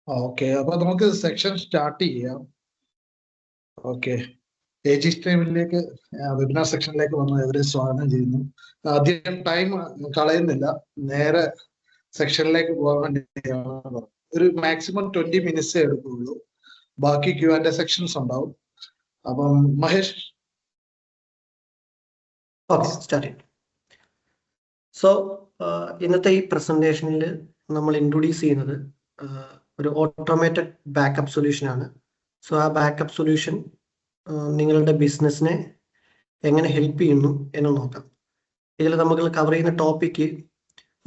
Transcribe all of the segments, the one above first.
Okay, അപ്പൊ നമുക്ക് section start ചെയ്യാം. ഓക്കെ, AG സ്ട്രീമിലേക്ക് വെബിനാർ സെക്ഷനിലേക്ക് വന്ന് ഇവരെ സ്വാഗതം ചെയ്യുന്നു. അധികം ടൈം കളയുന്നില്ല, നേരെ സെക്ഷനിലേക്ക് പോകാൻ വേണ്ടിയാണ്. ഒരു മാക്സിമം 20 മിനിറ്റ്സേ എടുക്കുകയുള്ളൂ. ബാക്കി Q&A സെക്ഷൻസ് ഉണ്ടാവും. അപ്പം മഹേഷ്. ഓക്കെ, സ്റ്റാർട്ട് ചെയ്യാം. സോ ഇന്നത്തെ ഈ പ്രസന്റേഷനിൽ നമ്മൾ ഇൻട്രൊഡ്യൂസ് ചെയ്യുന്നത് ഒരു ഓട്ടോമേറ്റഡ് ബാക്കപ്പ് സൊല്യൂഷൻ ആണ്. സോ ആ ബാക്കപ്പ് സൊല്യൂഷൻ നിങ്ങളുടെ ബിസിനസ്സിനെ എങ്ങനെ ഹെൽപ്പ് ചെയ്യുന്നു എന്ന് നോക്കാം. ഇതിൽ നമുക്ക് കവർ ചെയ്യുന്ന ടോപ്പിക്ക്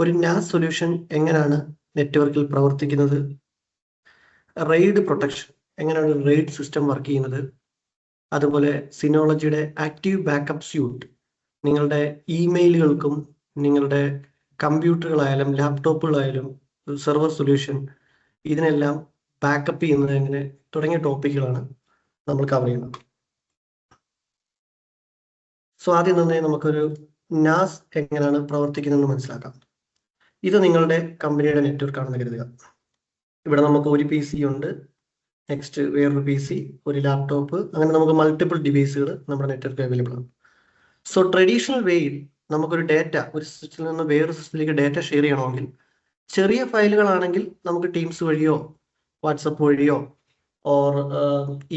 ഒരു NAS സൊല്യൂഷൻ എങ്ങനെയാണ് നെറ്റ്വർക്കിൽ പ്രവർത്തിക്കുന്നത്, റെയ്ഡ് പ്രൊട്ടക്ഷൻ എങ്ങനെയാണ് റെയ്ഡ് സിസ്റ്റം വർക്ക് ചെയ്യുന്നത്, അതുപോലെ സിനോളജിയുടെ ആക്റ്റീവ് ബാക്കപ്പ് സ്യൂട്ട് നിങ്ങളുടെ ഇമെയിലുകൾക്കും നിങ്ങളുടെ കമ്പ്യൂട്ടറുകളായാലും ലാപ്ടോപ്പുകളായാലും സെർവർ സൊല്യൂഷൻ ഇതിനെല്ലാം ബാക്കപ്പ് ചെയ്യുന്നത് എങ്ങനെ തുടങ്ങിയ ടോപ്പിക്കുകളാണ് നമ്മൾ കവർ ചെയ്യുന്നത്. സോ ആദ്യം തന്നെ നമുക്കൊരു NAS എങ്ങനെയാണ് പ്രവർത്തിക്കുന്നതെന്ന് മനസ്സിലാക്കാം. ഇത് നിങ്ങളുടെ കമ്പനിയുടെ നെറ്റ്വർക്ക് ആണെന്ന് കരുതുക. ഇവിടെ നമുക്ക് ഒരു PC ഉണ്ട്, നെക്സ്റ്റ് വേറൊരു PC, ഒരു ലാപ്ടോപ്പ്, അങ്ങനെ നമുക്ക് മൾട്ടിപ്പിൾ ഡിവൈസുകൾ നമ്മുടെ നെറ്റ്വർക്ക് അവൈലബിൾ ആണ്. സോ ട്രഡീഷണൽ വേയിൽ നമുക്കൊരു ഡേറ്റ ഒരു സിസ്റ്റത്തിൽ നിന്ന് വേറൊരു സിസ്റ്റത്തിലേക്ക് ഡേറ്റ ഷെയർ ചെയ്യണമെങ്കിൽ ചെറിയ ഫയലുകളാണെങ്കിൽ നമുക്ക് ടീംസ് വഴിയോ വാട്സപ്പ് വഴിയോ ഓർ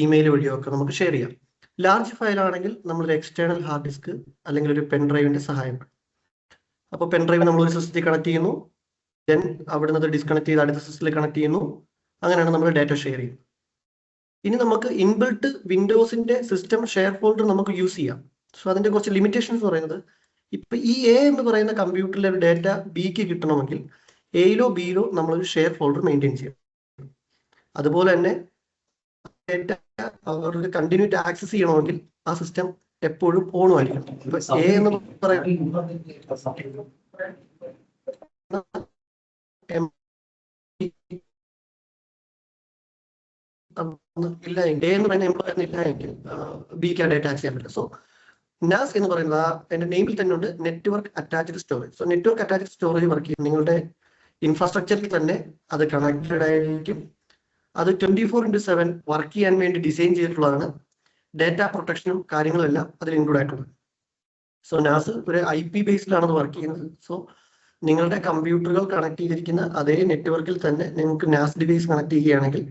ഇമെയിൽ വഴിയോ ഒക്കെ നമുക്ക് ഷെയർ ചെയ്യാം. ലാർജ് ഫയലാണെങ്കിൽ നമ്മളൊരു എക്സ്റ്റേണൽ ഹാർഡ് ഡിസ്ക് അല്ലെങ്കിൽ ഒരു പെൻ ഡ്രൈവിന്റെ സഹായം. അപ്പോൾ പെൻ ഡ്രൈവ് നമ്മൾ ഒരു സിസ്റ്റത്തിൽ കണക്ട് ചെയ്യുന്നു, ദെൻ അവിടെ നിന്ന് ഡിസ്കണക്ട് ചെയ്ത് അടുത്ത സിസ്റ്റത്തിൽ കണക്ട് ചെയ്യുന്നു, അങ്ങനെയാണ് നമ്മൾ ഡേറ്റ ഷെയർ ചെയ്യുന്നത്. ഇനി നമുക്ക് ഇൻബിൽട്ട് വിൻഡോസിന്റെ സിസ്റ്റം ഷെയർ ഫോൾഡർ നമുക്ക് യൂസ് ചെയ്യാം. സോ അതിന്റെ കുറച്ച് ലിമിറ്റേഷൻസ് പറയുന്നത്, ഇപ്പൊ ഈ A എന്ന് പറയുന്ന കമ്പ്യൂട്ടറിലെ ഒരു ഡേറ്റ Bക്ക് കിട്ടണമെങ്കിൽ Aയിലോ Bയിലോ നമ്മളൊരു ഷെയർ ഫോൾഡർ മെയിൻറ്റെയിൻ ചെയ്യണം. അതുപോലെ തന്നെ ഡേറ്റ അവർക്ക് കണ്ടിന്യൂറ്റ് ആക്സസ് ചെയ്യണമെങ്കിൽ ആ സിസ്റ്റം എപ്പോഴും ഓണും ആയിരിക്കണം. ഇപ്പൊ A എന്ന് പറയുന്നത് ഇല്ല എങ്കിൽ A എന്ന് പറയുന്ന എംപ്ലോയർ ഇല്ല എങ്കിൽ Bക്ക് ആ ഡേറ്റ ആക്സസ് ചെയ്യാൻ പറ്റില്ല. സോ NAS എന്ന് പറയുന്നത് എന്റെ നെയിമിൽ തന്നെ ഉണ്ട്, network attached storage. So network attached storage work ചെയ്യും. നിങ്ങളുടെ ഇൻഫ്രാസ്ട്രക്ചറിൽ തന്നെ അത് കണക്റ്റഡ് ആയിരിക്കും. അത് 24/7 വർക്ക് ചെയ്യാൻ വേണ്ടി ഡിസൈൻ ചെയ്തിട്ടുള്ളതാണ്. ഡേറ്റ പ്രൊട്ടക്ഷനും കാര്യങ്ങളും എല്ലാം അതിൽ ഇൻക്ലൂഡ് ആയിട്ടുള്ളത്. സോ NAS ഒരു IP ബേസിലാണ് വർക്ക് ചെയ്യുന്നത്. സോ നിങ്ങളുടെ കമ്പ്യൂട്ടറുകൾ കണക്ട് ചെയ്തിരിക്കുന്ന അതേ നെറ്റ്വർക്കിൽ തന്നെ നിങ്ങൾക്ക് NAS ഡിവൈസ് കണക്ട് ചെയ്യുകയാണെങ്കിൽ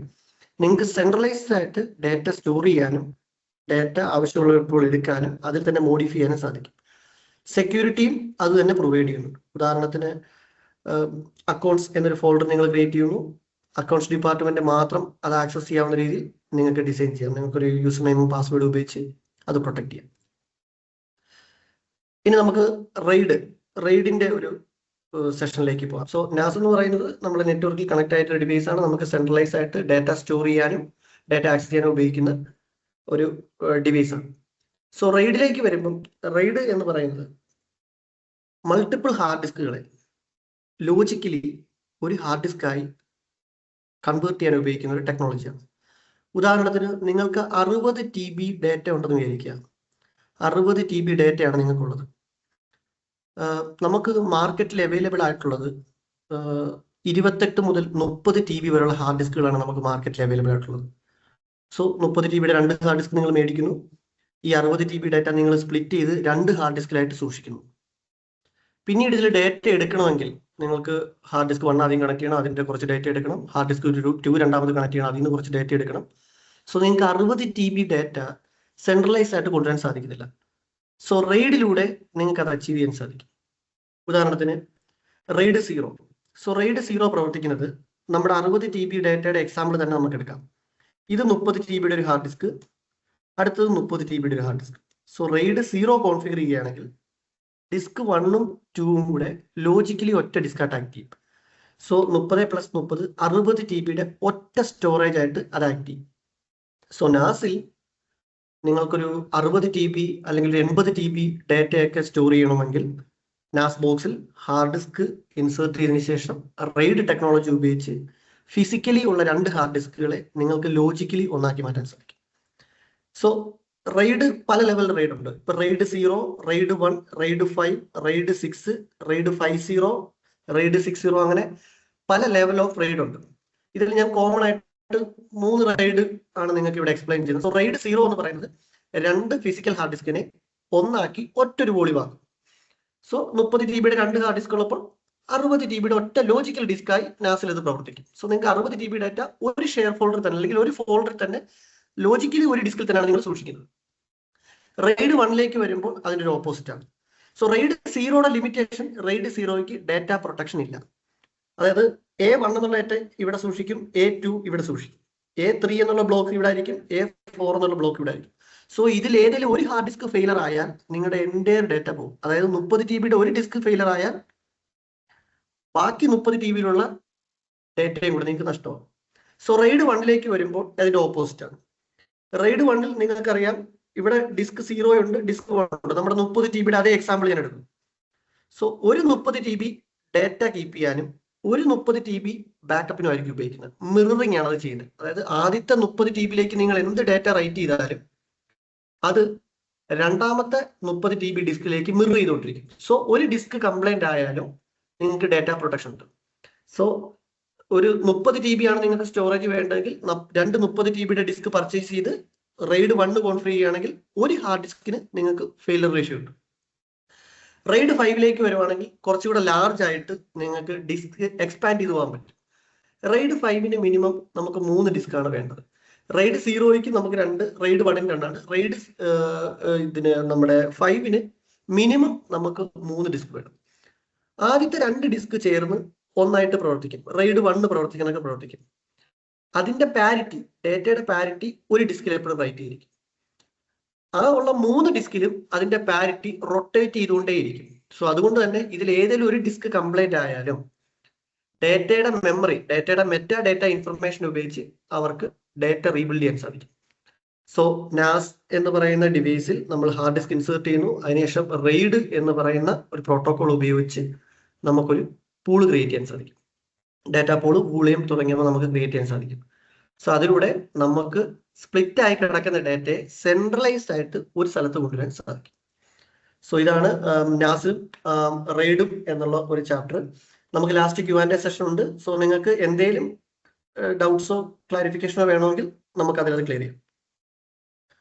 നിങ്ങൾക്ക് സെൻട്രലൈസ്ഡ് ആയിട്ട് ഡേറ്റ സ്റ്റോർ ചെയ്യാനും ഡേറ്റ ആവശ്യമുള്ളപ്പോൾ എടുക്കാനും അതിൽ തന്നെ മോഡിഫൈ ചെയ്യാനും സാധിക്കും. സെക്യൂരിറ്റിയും അത് തന്നെ പ്രൊവൈഡ് ചെയ്യുന്നുണ്ട്. ഉദാഹരണത്തിന് അക്കൗണ്ട്സ് എന്നൊരു ഫോൾഡർ നിങ്ങൾ ക്രിയേറ്റ് ചെയ്യുന്നു, അക്കൗണ്ട്സ് ഡിപ്പാർട്ട്മെന്റ് മാത്രം അത് ആക്സസ് ചെയ്യാവുന്ന രീതിയിൽ നിങ്ങൾക്ക് ഡിസൈൻ ചെയ്യാം. നിങ്ങൾക്കൊരു യൂസർ നെയിമും പാസ്വേഡും ഉപയോഗിച്ച് അത് പ്രൊട്ടക്ട് ചെയ്യാം. ഇനി നമുക്ക് റെയ്ഡിന്റെ ഒരു സെഷനിലേക്ക് പോകാം. സോ NAS എന്ന് പറയുന്നത് നമ്മുടെ നെറ്റ്വർക്കിൽ കണക്ട് ആയിട്ടുള്ള ഡിവൈസ് ആണ്. നമുക്ക് സെൻട്രലൈസ് ആയിട്ട് ഡേറ്റ സ്റ്റോർ ചെയ്യാനും ഡേറ്റ ആക്സസ് ചെയ്യാനും ഉപയോഗിക്കുന്ന ഒരു ഡിവൈസ് ആണ്. സോ റെയ്ഡിലേക്ക് വരുമ്പം റെയ്ഡ് എന്ന് പറയുന്നത് മൾട്ടിപ്പിൾ ഹാർഡ് ഡിസ്കുകളെ ലോജിക്കലി ഒരു ഹാർഡ് ഡിസ്കായി കൺവേർട്ട് ചെയ്യാൻ ഉപയോഗിക്കുന്ന ഒരു ടെക്നോളജിയാണ്. ഉദാഹരണത്തിന് നിങ്ങൾക്ക് 60 TB ഡേറ്റ ഉണ്ടെന്ന് വിചാരിക്കുക. 60 TB ഡേറ്റയാണ് നിങ്ങൾക്കുള്ളത്. നമുക്ക് മാർക്കറ്റിൽ അവൈലബിൾ ആയിട്ടുള്ളത് 28 മുതൽ 30 TB വരെയുള്ള ഹാർഡ് ഡിസ്കുകളാണ് നമുക്ക് മാർക്കറ്റിൽ അവൈലബിൾ ആയിട്ടുള്ളത്. സോ 30 TB 2 ഹാർഡ് ഡിസ്ക് നിങ്ങൾ മേടിക്കുന്നു. ഈ 60 TB ഡേറ്റ നിങ്ങൾ സ്പ്ലിറ്റ് ചെയ്ത് 2 ഹാർഡ് ഡിസ്കിലായിട്ട് സൂക്ഷിക്കുന്നു. പിന്നീട് ഇതിൽ ഡേറ്റ എടുക്കണമെങ്കിൽ നിങ്ങൾക്ക് ഹാർഡ് ഡിസ്ക് 1 ആദ്യം കണക്ട് ചെയ്യണം, അതിന്റെ കുറച്ച് ഡേറ്റ എടുക്കണം. ഹാർഡ് ഡിസ്ക് 2 രണ്ടാമത് കണക്ട് ചെയ്യണം, അതിൽ നിന്ന് കുറച്ച് ഡേറ്റ എടുക്കണം. സോ നിങ്ങൾക്ക് 60 TB ഡേറ്റ സെൻട്രലൈസ് ആയിട്ട് കൊണ്ടുവരാൻ സാധിക്കുന്നില്ല. സോ റെയ്ഡിലൂടെ നിങ്ങൾക്ക് അത് അച്ചീവ് ചെയ്യാൻ സാധിക്കും. ഉദാഹരണത്തിന് റെയ്ഡ് 0. സോ റെയ്ഡ് 0 പ്രവർത്തിക്കുന്നത് നമ്മുടെ 60 TB ഡേറ്റയുടെ എക്സാമ്പിൾ തന്നെ നമുക്ക് എടുക്കാം. ഇത് 30 TB ഒരു ഹാർഡ് ഡിസ്ക്, അടുത്തത് 30 TB ഒരു hard disk. So RAID 0 configure ചെയ്യുകയാണെങ്കിൽ ഡിസ്ക് 1ഉം 2ഉം കൂടെ ലോജിക്കലി ഒറ്റ ഡിസ്ക് ആക്ട് ചെയ്യും. സോ 30 + 30 60 TBയുടെ ഒറ്റ സ്റ്റോറേജ് ആയിട്ട് അത് ആക്ട് ചെയ്യും. സോ NASൽ നിങ്ങൾക്കൊരു 60 TB അല്ലെങ്കിൽ 80 TB ഡേറ്റയൊക്കെ സ്റ്റോർ ചെയ്യണമെങ്കിൽ NAS ബോക്സിൽ ഹാർഡ് ഡിസ്ക് ഇൻസേർട്ട് ചെയ്തതിനു ശേഷം റെയ്ഡ് ടെക്നോളജി ഉപയോഗിച്ച് ഫിസിക്കലി ഉള്ള 2 ഹാർഡ് ഡിസ്കുകളെ നിങ്ങൾക്ക് ലോജിക്കലി ഒന്നാക്കി മാറ്റാൻ സാധിക്കും. സോ റെയ്ഡ് പല ലെവൽ റെയ്ഡ് ഉണ്ട്. ഇപ്പൊ raid 0, raid 1, raid 5, raid 6, raid 50, raid 60, അങ്ങനെ പല ലെവൽ ഓഫ് റെയ്ഡ് ഉണ്ട്. ഇതിൽ ഞാൻ കോമൺ ആയിട്ട് 3 റൈഡ് ആണ് നിങ്ങൾക്ക് ഇവിടെ എക്സ്പ്ലെയിൻ ചെയ്യുന്നത്. സോ റൈഡ് 0 എന്ന് പറയുന്നത് 2 ഫിസിക്കൽ ഹാർഡ് ഡിസ്കിനെ ഒന്നാക്കി ഒറ്റൊരു വോളിയം ആകും. സോ 30 GB 2 ഹാർഡ് ഡിസ്ക് ഉള്ളപ്പോൾ 60 GB ഒറ്റ ലോജിക്കൽ ഡിസ്കായി നാസിൽ ഇത് പ്രവർത്തിക്കും. സോ നിങ്ങൾക്ക് 60 GB ഡാറ്റ ഒരു ഷെയർ ഫോൾഡർ തന്നെ അല്ലെങ്കിൽ ഒരു ഫോൾഡറിൽ തന്നെ ലോജിക്കലി ഒരു ഡിസ്കിൽ തന്നെയാണ് നിങ്ങൾ സൂക്ഷിക്കുന്നത്. റെയ്ഡ് 1 വരുമ്പോൾ അതിൻ്റെ ഒരു ഓപ്പോസിറ്റ് ആണ്. സോ റെയ്ഡ് 0യുടെ ലിമിറ്റേഷൻ, റെയ്ഡ് 0ക്ക് ഡാറ്റ പ്രൊട്ടക്ഷൻ ഇല്ല. അതായത് A1 എന്നുള്ള ഡാറ്റ ഇവിടെ സൂക്ഷിക്കും, A2 ഇവിടെ സൂക്ഷിക്കും, A3 എന്നുള്ള ബ്ലോക്ക് ഇവിടെ ആയിരിക്കും, A4 എന്നുള്ള ബ്ലോക്ക് ഇവിടെ ആയിരിക്കും. സോ ഇതിൽ ഏതെങ്കിലും ഒരു ഹാർഡ് ഡിസ്ക് ഫെയിലർ ആയാൽ നിങ്ങളുടെ എൻ്റയർ ഡാറ്റ പോകും. അതായത് 30 GB ഒരു ഡിസ്ക് ഫെയിലർ ആയാൽ ബാക്കി 30 GB ഡാറ്റയും കൂടെ നിങ്ങൾക്ക് നഷ്ടമാകും. സോ റെയ്ഡ് 1 വരുമ്പോൾ അതിന്റെ ഓപ്പോസിറ്റ് ആണ്. റെയ്ഡ് 1 നിങ്ങൾക്കറിയാം ഇവിടെ ഡിസ്ക് 0 ഉണ്ട്, ഡിസ്ക് 1 ഉണ്ട്. നമ്മുടെ 30 GB അതേ എക്സാമ്പിൾ ഞാൻ എടുക്കും. സോ ഒരു 30 GB ഡാറ്റ കീപ്പ് ചെയ്യാനും ഒരു 30 GB ബാക്കപ്പിനും ആയിരിക്കും ഉപയോഗിക്കുന്നത്. മിററിംഗ് ആണ് അത് ചെയ്യുന്നത്. അതായത് ആദ്യത്തെ 30 GB നിങ്ങൾ എന്ത് ഡാറ്റ റൈറ്റ് ചെയ്താലും അത് രണ്ടാമത്തെ 30 GB ഡിസ്കിലേക്ക് മിറർ ചെയ്തുകൊണ്ടിരിക്കും. സോ ഒരു ഡിസ്ക് കംപ്ലൈന്റ് ആയാലും നിങ്ങൾക്ക് ഡാറ്റ പ്രൊട്ടക്ഷൻ ഉണ്ട്. സോ ഒരു 30 GB ആണ് നിങ്ങൾക്ക് സ്റ്റോറേജ് വേണ്ടതെങ്കിൽ 2 30 GB ഡിസ്ക് പർച്ചേസ് ചെയ്ത് റെയ്ഡ് 1 കോൺഫിഗർ ചെയ്യുകയാണെങ്കിൽ ഒരു ഹാർഡ് ഡിസ്കിന് നിങ്ങൾക്ക് ഫെയിലർ റേഷ്യോ ഉണ്ട്. റെയ്ഡ് 5 വരുവാണെങ്കിൽ കുറച്ചുകൂടെ ലാർജ് ആയിട്ട് നിങ്ങൾക്ക് ഡിസ്ക് എക്സ്പാൻഡ് ചെയ്ത് പോകാൻ പറ്റും. റെയ്ഡ് 5 മിനിമം നമുക്ക് 3 ഡിസ്ക് ആണ് വേണ്ടത്. റെയ്ഡ് 0 നമുക്ക് 2, റെയ്ഡ് 1 2ആണ്. റെയ്ഡ് നമ്മുടെ 5 മിനിമം നമുക്ക് 3 ഡിസ്ക് വേണം. ആദ്യത്തെ 2 ഡിസ്ക് ചേർന്ന് ഒന്നായിട്ട് പ്രവർത്തിക്കും. റെയ്ഡ് 1 പ്രവർത്തിക്കാനൊക്കെ പ്രവർത്തിക്കും. അതിന്റെ പാരിറ്റി, ഡാറ്റയുടെ പാരിറ്റി ഒരു ഡിസ്കിൽ എപ്പോഴും റൈറ്റ് ചെയ്തിരിക്കും. ആ ഉള്ള 3 ഡിസ്കിലും അതിന്റെ പാരിറ്റി റൊട്ടേറ്റ് ചെയ്തുകൊണ്ടേയിരിക്കും. സോ അതുകൊണ്ട് തന്നെ ഇതിൽ ഏതെങ്കിലും ഒരു ഡിസ്ക് കംപ്ലൈന്റ് ആയാലും ഡാറ്റയുടെ മെമ്മറി, ഡാറ്റയുടെ മെറ്റാ ഡാറ്റ ഇൻഫർമേഷൻ ഉപയോഗിച്ച് അവർക്ക് ഡാറ്റ റീബിൽഡ് ചെയ്യാൻ സാധിക്കും. സോ നാസ് എന്ന് പറയുന്ന ഡിവൈസിൽ നമ്മൾ ഹാർഡ് ഡിസ്ക് ഇൻസേർട്ട് ചെയ്യുന്നു. അതിനുശേഷം റെയ്ഡ് എന്ന് പറയുന്ന ഒരു പ്രോട്ടോകോൾ ഉപയോഗിച്ച് നമുക്കൊരു പൂൾ ക്രിയേറ്റ് ചെയ്യാൻ സാധിക്കും. ഡാറ്റ പൂള്, വോളിയം തുടങ്ങിയവ നമുക്ക് ക്രിയേറ്റ് ചെയ്യാൻ സാധിക്കും. സോ അതിലൂടെ നമുക്ക് സ്പ്ലിറ്റ് ആയി കിടക്കുന്ന ഡാറ്റയെ സെൻട്രലൈസ്ഡ് ആയിട്ട് ഒരു സ്ഥലത്ത് കൊണ്ടുവരാൻ സാധിക്കും. സോ ഇതാണ് നാസും റെയ്ഡും എന്നുള്ള ഒരു ചാപ്റ്റർ. നമുക്ക് ലാസ്റ്റ് Q&A സെഷൻ ഉണ്ട്. സോ നിങ്ങൾക്ക് എന്തെങ്കിലും ഡൗട്ട്സോ ക്ലാരിഫിക്കേഷനോ വേണമെങ്കിൽ നമുക്ക് അതിനകത്ത് ക്ലിയർ ചെയ്യാം.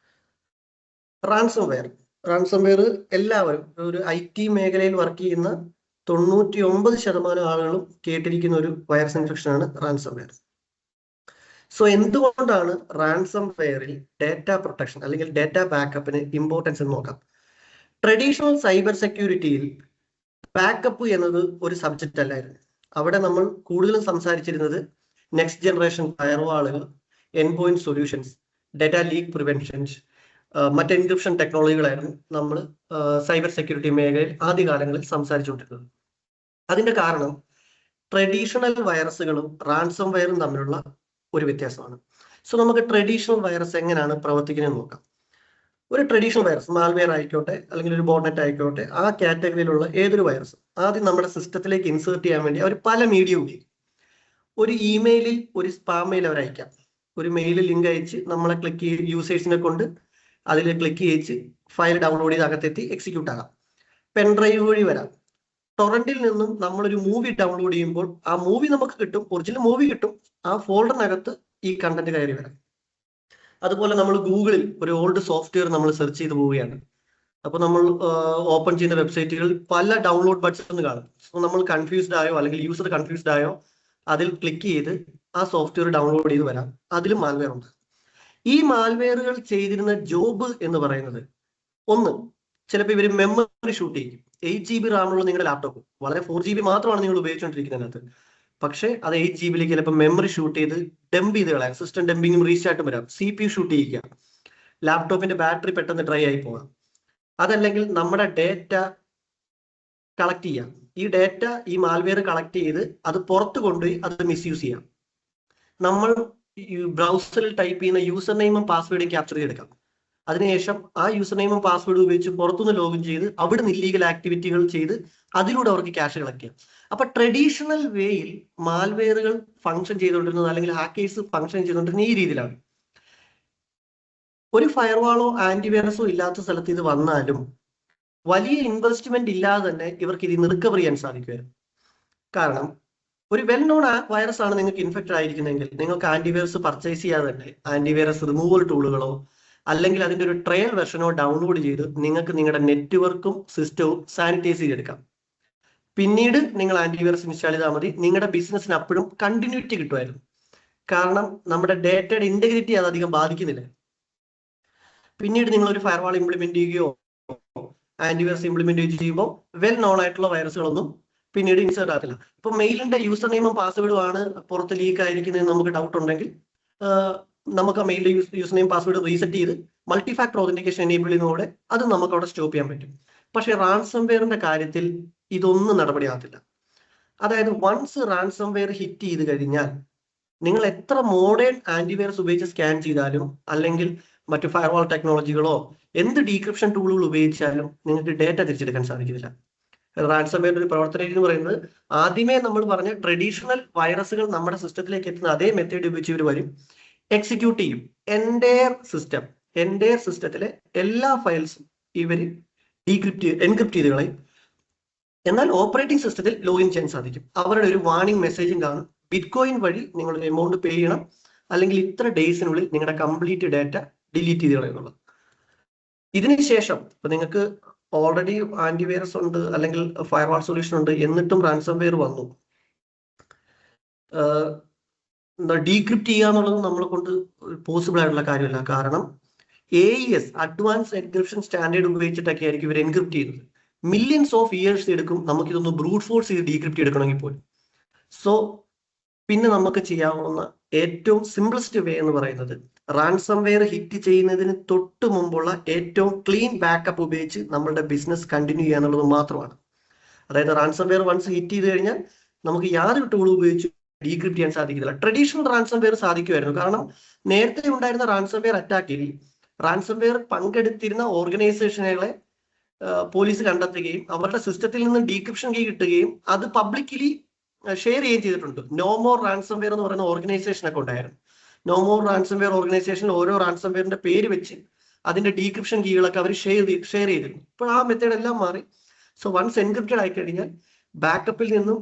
റാൻസംവെയർ എല്ലാവരും ഒരു IT മേഖലയിൽ വർക്ക് ചെയ്യുന്ന 99% ആളുകളും കേട്ടിരിക്കുന്ന ഒരു വൈറസ് ഇൻഫെക്ഷൻ ആണ് റാൻസംവെയർ. സോ എന്തുകൊണ്ടാണ് റാൻസംവെയറിൽ ഡാറ്റ പ്രൊട്ടക്ഷൻ അല്ലെങ്കിൽ ഡാറ്റ ബാക്കപ്പിന് ഇമ്പോർട്ടൻസ് എന്ന് നോക്കാം. ട്രഡീഷണൽ സൈബർ സെക്യൂരിറ്റിയിൽ ബാക്കപ്പ് എന്നത് ഒരു സബ്ജക്റ്റ് അല്ലായിരുന്നു. അവിടെ നമ്മൾ കൂടുതലും സംസാരിച്ചിരുന്നത് നെക്സ്റ്റ് ജനറേഷൻ ഫയർവാളുകൾ, end point solutions, data leak preventions, മറ്റ് എൻക്രിപ്ഷൻ ടെക്നോളജികളായിരുന്നു നമ്മൾ സൈബർ സെക്യൂരിറ്റി മേഖലയിൽ ആദ്യകാലങ്ങളിൽ സംസാരിച്ചുകൊണ്ടിരുന്നത്. അതിന്റെ കാരണം ട്രഡീഷണൽ വൈറസുകളും റാൻസംവെയറും തമ്മിലുള്ള ഒരു വ്യത്യാസമാണ്. സോ നമുക്ക് ട്രഡീഷണൽ വൈറസ് എങ്ങനെയാണ് പ്രവർത്തിക്കുന്നത് നോക്കാം. ഒരു ട്രഡീഷണൽ വൈറസ്, മാൽവെയർ ആയിക്കോട്ടെ അല്ലെങ്കിൽ ഒരു ബോട്ട്നെറ്റ് ആയിക്കോട്ടെ, ആ കാറ്റഗറിയിലുള്ള ഏതൊരു വൈറസ് ആദ്യം നമ്മുടെ സിസ്റ്റത്തിലേക്ക് ഇൻസേർട്ട് ചെയ്യാൻ വേണ്ടി അവർ പല മീഡിയ ഉപയോഗിക്കും. ഒരു ഇമെയിലിൽ ഒരു സ്പാം മെയിൽ അവർ അയക്കാം. ഒരു മെയിൽ ലിങ്ക് അയച്ച് നമ്മളെ യൂസേഴ്സിനെ കൊണ്ട് അതിൽ ക്ലിക്ക് ചെയ്യിച്ച് ഫയൽ ഡൗൺലോഡ് ചെയ്ത് അകത്തെത്തി എക്സിക്യൂട്ട് ആകാം. പെൻഡ്രൈവ് വഴി വരാം. ടൊറന്റിൽ നിന്നും നമ്മളൊരു മൂവി ഡൗൺലോഡ് ചെയ്യുമ്പോൾ ആ മൂവി നമുക്ക് കിട്ടും, ഒറിജിനൽ മൂവി കിട്ടും, ആ ഫോൾഡറിനകത്ത് ഈ കണ്ടന്റ് കയറി വരാം. അതുപോലെ നമ്മൾ ഗൂഗിളിൽ ഒരു ഓൾഡ് സോഫ്റ്റ്വെയർ നമ്മൾ സെർച്ച് ചെയ്ത് പോവുകയാണ്. അപ്പോൾ നമ്മൾ ഓപ്പൺ ചെയ്യുന്ന വെബ്സൈറ്റുകളിൽ പല ഡൗൺലോഡ് ബട്ടൺസ് കാണും. സോ നമ്മൾ കൺഫ്യൂസ്ഡ് ആയോ അല്ലെങ്കിൽ യൂസർ കൺഫ്യൂസ്ഡ് ആയോ അതിൽ ക്ലിക്ക് ചെയ്ത് ആ സോഫ്റ്റ്വെയർ ഡൗൺലോഡ് ചെയ്ത് വരാം. അതിലും മാൽവെയർ ഉണ്ട്. ഈ മാൽവെയറുകൾ ചെയ്തിരുന്ന ജോബ് എന്ന് പറയുന്നത്, ഒന്ന്, ചിലപ്പോൾ ഇവർ മെമ്മറി ഷൂട്ട് ചെയ്യും. 8 GB റാമുള്ള നിങ്ങളുടെ ലാപ്ടോപ്പ്, വളരെ 4 GB മാത്രമാണ് നിങ്ങൾ ഉപയോഗിച്ചുകൊണ്ടിരിക്കുന്നതിനകത്ത്. പക്ഷേ അത് 8 GB ചിലപ്പോൾ മെമ്മറി ഷൂട്ട് ചെയ്ത് ഡംപ് ചെയ്ത് കളയാം. സിസ്റ്റം ഡംപിങ്ങും റീസ്റ്റാർട്ടും വരാം. CPU ഷൂട്ട് ചെയ്യുക, ലാപ്ടോപ്പിന്റെ ബാറ്ററി പെട്ടെന്ന് ഡ്രൈ ആയി പോകാം. അതല്ലെങ്കിൽ നമ്മുടെ ഡേറ്റ കളക്ട് ചെയ്യാം. ഈ ഡേറ്റ ഈ മാൽവെയർ കളക്ട് ചെയ്ത് അത് പുറത്ത് കൊണ്ടുപോയി അത് മിസ്യൂസ് ചെയ്യാം. നമ്മൾ ബ്രൗസറിൽ ടൈപ്പ് ചെയ്യുന്ന യൂസർ നെയിമും പാസ്വേഡും ക്യാപ്ചർ ചെയ്തെടുക്കാം. അതിനുശേഷം ആ യൂസർ നെയിമും പാസ്വേഡും ഉപയോഗിച്ച് പുറത്തുനിന്ന് ലോഗിൻ ചെയ്ത് അവിടെ നിന്ന് ഇല്ലീഗൽ ആക്ടിവിറ്റികൾ ചെയ്ത് അതിലൂടെ അവർക്ക് ക്യാഷ് കളക്ട് ചെയ്യാം. അപ്പൊ ട്രഡീഷണൽ വേയിൽ മാൽവെയറുകൾ ഫംഗ്ഷൻ ചെയ്തുകൊണ്ടിരുന്നത് അല്ലെങ്കിൽ ഹാക്കേഴ്സ് ഫംഗ്ഷൻ ചെയ്തുകൊണ്ടിരുന്ന ഈ രീതിയിലാണ്. ഒരു ഫയർവാളോ ആന്റിവൈറസോ ഇല്ലാത്ത സ്ഥലത്ത് ഇത് വന്നാലും വലിയ ഇൻവെസ്റ്റ്മെന്റ് ഇല്ലാതെ തന്നെ ഇവർക്ക് ഇത് റിക്കവർ ചെയ്യാൻ സാധിക്കുമായിരുന്നു. കാരണം ഒരു വെൽ നോൺ വൈറസ് ആണ് നിങ്ങൾക്ക് ഇൻഫെക്റ്റഡ് ആയിരിക്കുന്നതെങ്കിൽ നിങ്ങൾക്ക് ആന്റിവൈറസ് പർച്ചേസ് ചെയ്യാതെ തന്നെ ആന്റിവൈറസ് റിമൂവൽ ടൂളുകളോ അല്ലെങ്കിൽ അതിന്റെ ഒരു ട്രയൽ വെർഷനോ ഡൗൺലോഡ് ചെയ്ത് നിങ്ങൾക്ക് നിങ്ങളുടെ നെറ്റ്വർക്കും സിസ്റ്റവും സാനിറ്റൈസ് ചെയ്തെടുക്കാം. പിന്നീട് നിങ്ങൾ ആന്റിവൈറസ് ഇൻസ്റ്റാൾ ചെയ്താൽ മതി. നിങ്ങളുടെ ബിസിനസ്സിന് അപ്പോഴും കണ്ടിന്യൂറ്റി കിട്ടുമായിരുന്നു. കാരണം നമ്മുടെ ഡേറ്റയുടെ ഇന്റഗ്രിറ്റി അത് അധികം ബാധിക്കുന്നില്ല. പിന്നീട് നിങ്ങൾ ഒരു ഫയർവാൾ ഇംപ്ലിമെന്റ് ചെയ്യുകയോ ആന്റിവൈറസ് ഇംപ്ലിമെന്റ് ചെയ്യുമ്പോൾ വെൽ നോൺ ആയിട്ടുള്ള വൈറസുകളൊന്നും പിന്നീട് ഇൻസേർട്ട് ആകില്ല. ഇപ്പൊ മെയിലിന്റെ യൂസർ നെയിമും പാസ്വേഡും ആണ് പുറത്ത് ലീക്ക് ആയിരിക്കുന്നതെന്ന് നമുക്ക് ഡൗട്ട് ഉണ്ടെങ്കിൽ നമുക്ക് ആ മെയിലിന്റെ യൂസർ നെയിം പാസ്വേഡ് റീസെറ്റ് ചെയ്ത് മൾട്ടി ഫാക്ടർ ഓതന്റിക്കേഷൻ എനേബിൾ ചെയ്യുന്നതോടെ അത് നമുക്ക് അവിടെ സ്റ്റോപ്പ് ചെയ്യാൻ പറ്റും. പക്ഷെ റാൻസംവെയറിന്റെ കാര്യത്തിൽ ഇതൊന്നും നടപടിയാകത്തില്ല. അതായത് വൺസ് റാൻസംവെയർ ഹിറ്റ് ചെയ്ത് കഴിഞ്ഞാൽ നിങ്ങൾ എത്ര മോഡേൺ ആന്റിവൈറസ് ഉപയോഗിച്ച് സ്കാൻ ചെയ്താലും അല്ലെങ്കിൽ മറ്റു ഫയർവാൾ ടെക്നോളജികളോ എന്ത് ഡീക്രിപ്ഷൻ ടൂളുകൾ ഉപയോഗിച്ചാലും നിങ്ങൾക്ക് ഡേറ്റ തിരിച്ചെടുക്കാൻ സാധിക്കുന്നില്ല. റാൻസംവെയറിന്റെ ഒരു പ്രവർത്തന രീതി എന്ന് പറയുന്നത് ആദ്യമേ നമ്മൾ പറഞ്ഞ ട്രഡീഷണൽ വൈറസുകൾ നമ്മുടെ സിസ്റ്റത്തിലേക്ക് എത്തുന്ന അതേ മെത്തേഡ് ഉപയോഗിച്ച് ഇവർ വരും, എക്സിക്യൂട്ട് ചെയ്യും. എൻറ്റയർ സിസ്റ്റത്തിലെ എല്ലാ ഫയൽസും ഇവർ എൻക്രിപ്റ്റ് ചെയ്ത് കളയും. എന്നാൽ ഓപ്പറേറ്റിംഗ് സിസ്റ്റത്തിൽ ലോഗിൻ ചെയ്യാൻ സാധിക്കും. അവരുടെ ഒരു വാർണിംഗ് മെസ്സേജും കാണും, ബിറ്റ്കോയിൻ വഴി നിങ്ങളൊരു എമൗണ്ട് പേ ചെയ്യണം, അല്ലെങ്കിൽ ഇത്ര ഡേയ്സിനുള്ളിൽ നിങ്ങളുടെ കംപ്ലീറ്റ് ഡാറ്റ ഡിലീറ്റ് ചെയ്ത് കളയുന്നുള്ളത്. ഇതിനുശേഷം ഇപ്പൊ നിങ്ങൾക്ക് ഓൾറെഡി ആന്റിവൈറസ് ഉണ്ട് അല്ലെങ്കിൽ ഫയർവാൾ സൊല്യൂഷൻ ഉണ്ട്, എന്നിട്ടും റാൻസംവെയർ വന്നു, ഡീക്രിപ്റ്റ് ചെയ്യുക എന്നുള്ളത് നമ്മളെ കൊണ്ട് പോസിബിൾ ആയിട്ടുള്ള കാര്യമല്ല. കാരണം AES അഡ്വാൻസ് എൻക്രിപ്ഷൻ സ്റ്റാൻഡേർഡ് ഉപയോഗിച്ചിട്ടൊക്കെ ആയിരിക്കും ഇവർ എൻക്രിപ്റ്റ് ചെയ്യുന്നത്. മില്യൺസ് ഓഫ് ഇയേഴ്സ് എടുക്കും നമുക്കിതൊന്ന് ബ്രൂട്ട് ഫോഴ്സ് ചെയ്ത് ഡീക്രിപ്റ്റ് എടുക്കണമെങ്കിൽ പോലും. സോ പിന്നെ നമുക്ക് ചെയ്യാവുന്ന ഏറ്റവും സിംപ്ലസ്റ്റ് വേ എന്ന് പറയുന്നത് റാൻസംവെയർ ഹിറ്റ് ചെയ്യുന്നതിന് തൊട്ട് മുമ്പുള്ള ഏറ്റവും ക്ലീൻ ബാക്കപ്പ് ഉപയോഗിച്ച് നമ്മളുടെ ബിസിനസ് കണ്ടിന്യൂ ചെയ്യുക എന്നുള്ളത് മാത്രമാണ്. അതായത് റാൻസംവെയർ വൺസ് ഹിറ്റ് ചെയ്ത് കഴിഞ്ഞാൽ നമുക്ക് യാതൊരു ടൂൾ ഉപയോഗിച്ച് ഡീക്രിപ്റ്റ് ചെയ്യാൻ സാധിക്കുന്നില്ല. ട്രഡീഷണൽ റാൻസംവെയർ സാധിക്കുമായിരുന്നു. കാരണം നേരത്തെ ഉണ്ടായിരുന്ന റാൻസംവെയർ അറ്റാക്കിൽ റാൻസംവെയർ പങ്കെടുത്തിരുന്ന ഓർഗനൈസേഷനുകളെ പോലീസ് കണ്ടെത്തുകയും അവരുടെ സിസ്റ്റത്തിൽ നിന്ന് ഡീക്രിപ്ഷൻ കീ കിട്ടുകയും അത് പബ്ലിക്കലി ഷെയർ ചെയ്യുകയും ചെയ്തിട്ടുണ്ട്. നോ മോർ റാൻസംവെയർ എന്ന് പറയുന്ന ഓർഗനൈസേഷൻ ഒക്കെ ഉണ്ടായിരുന്നു. നോ മോർ റാൻസംവെയർ ഓർഗനൈസേഷനിൽ ഓരോ റാൻസംവെയറിന്റെ പേര് വെച്ച് അതിന്റെ ഡീക്രിപ്ഷൻ കീകളൊക്കെ അവർ ഷെയർ ചെയ്തിരുന്നു. ഇപ്പോൾ ആ മെത്തേഡ് എല്ലാം മാറി. സോ വൺസ് എൻക്രിപ്റ്റഡ് ആയി കഴിഞ്ഞാൽ ബാക്കപ്പിൽ നിന്നും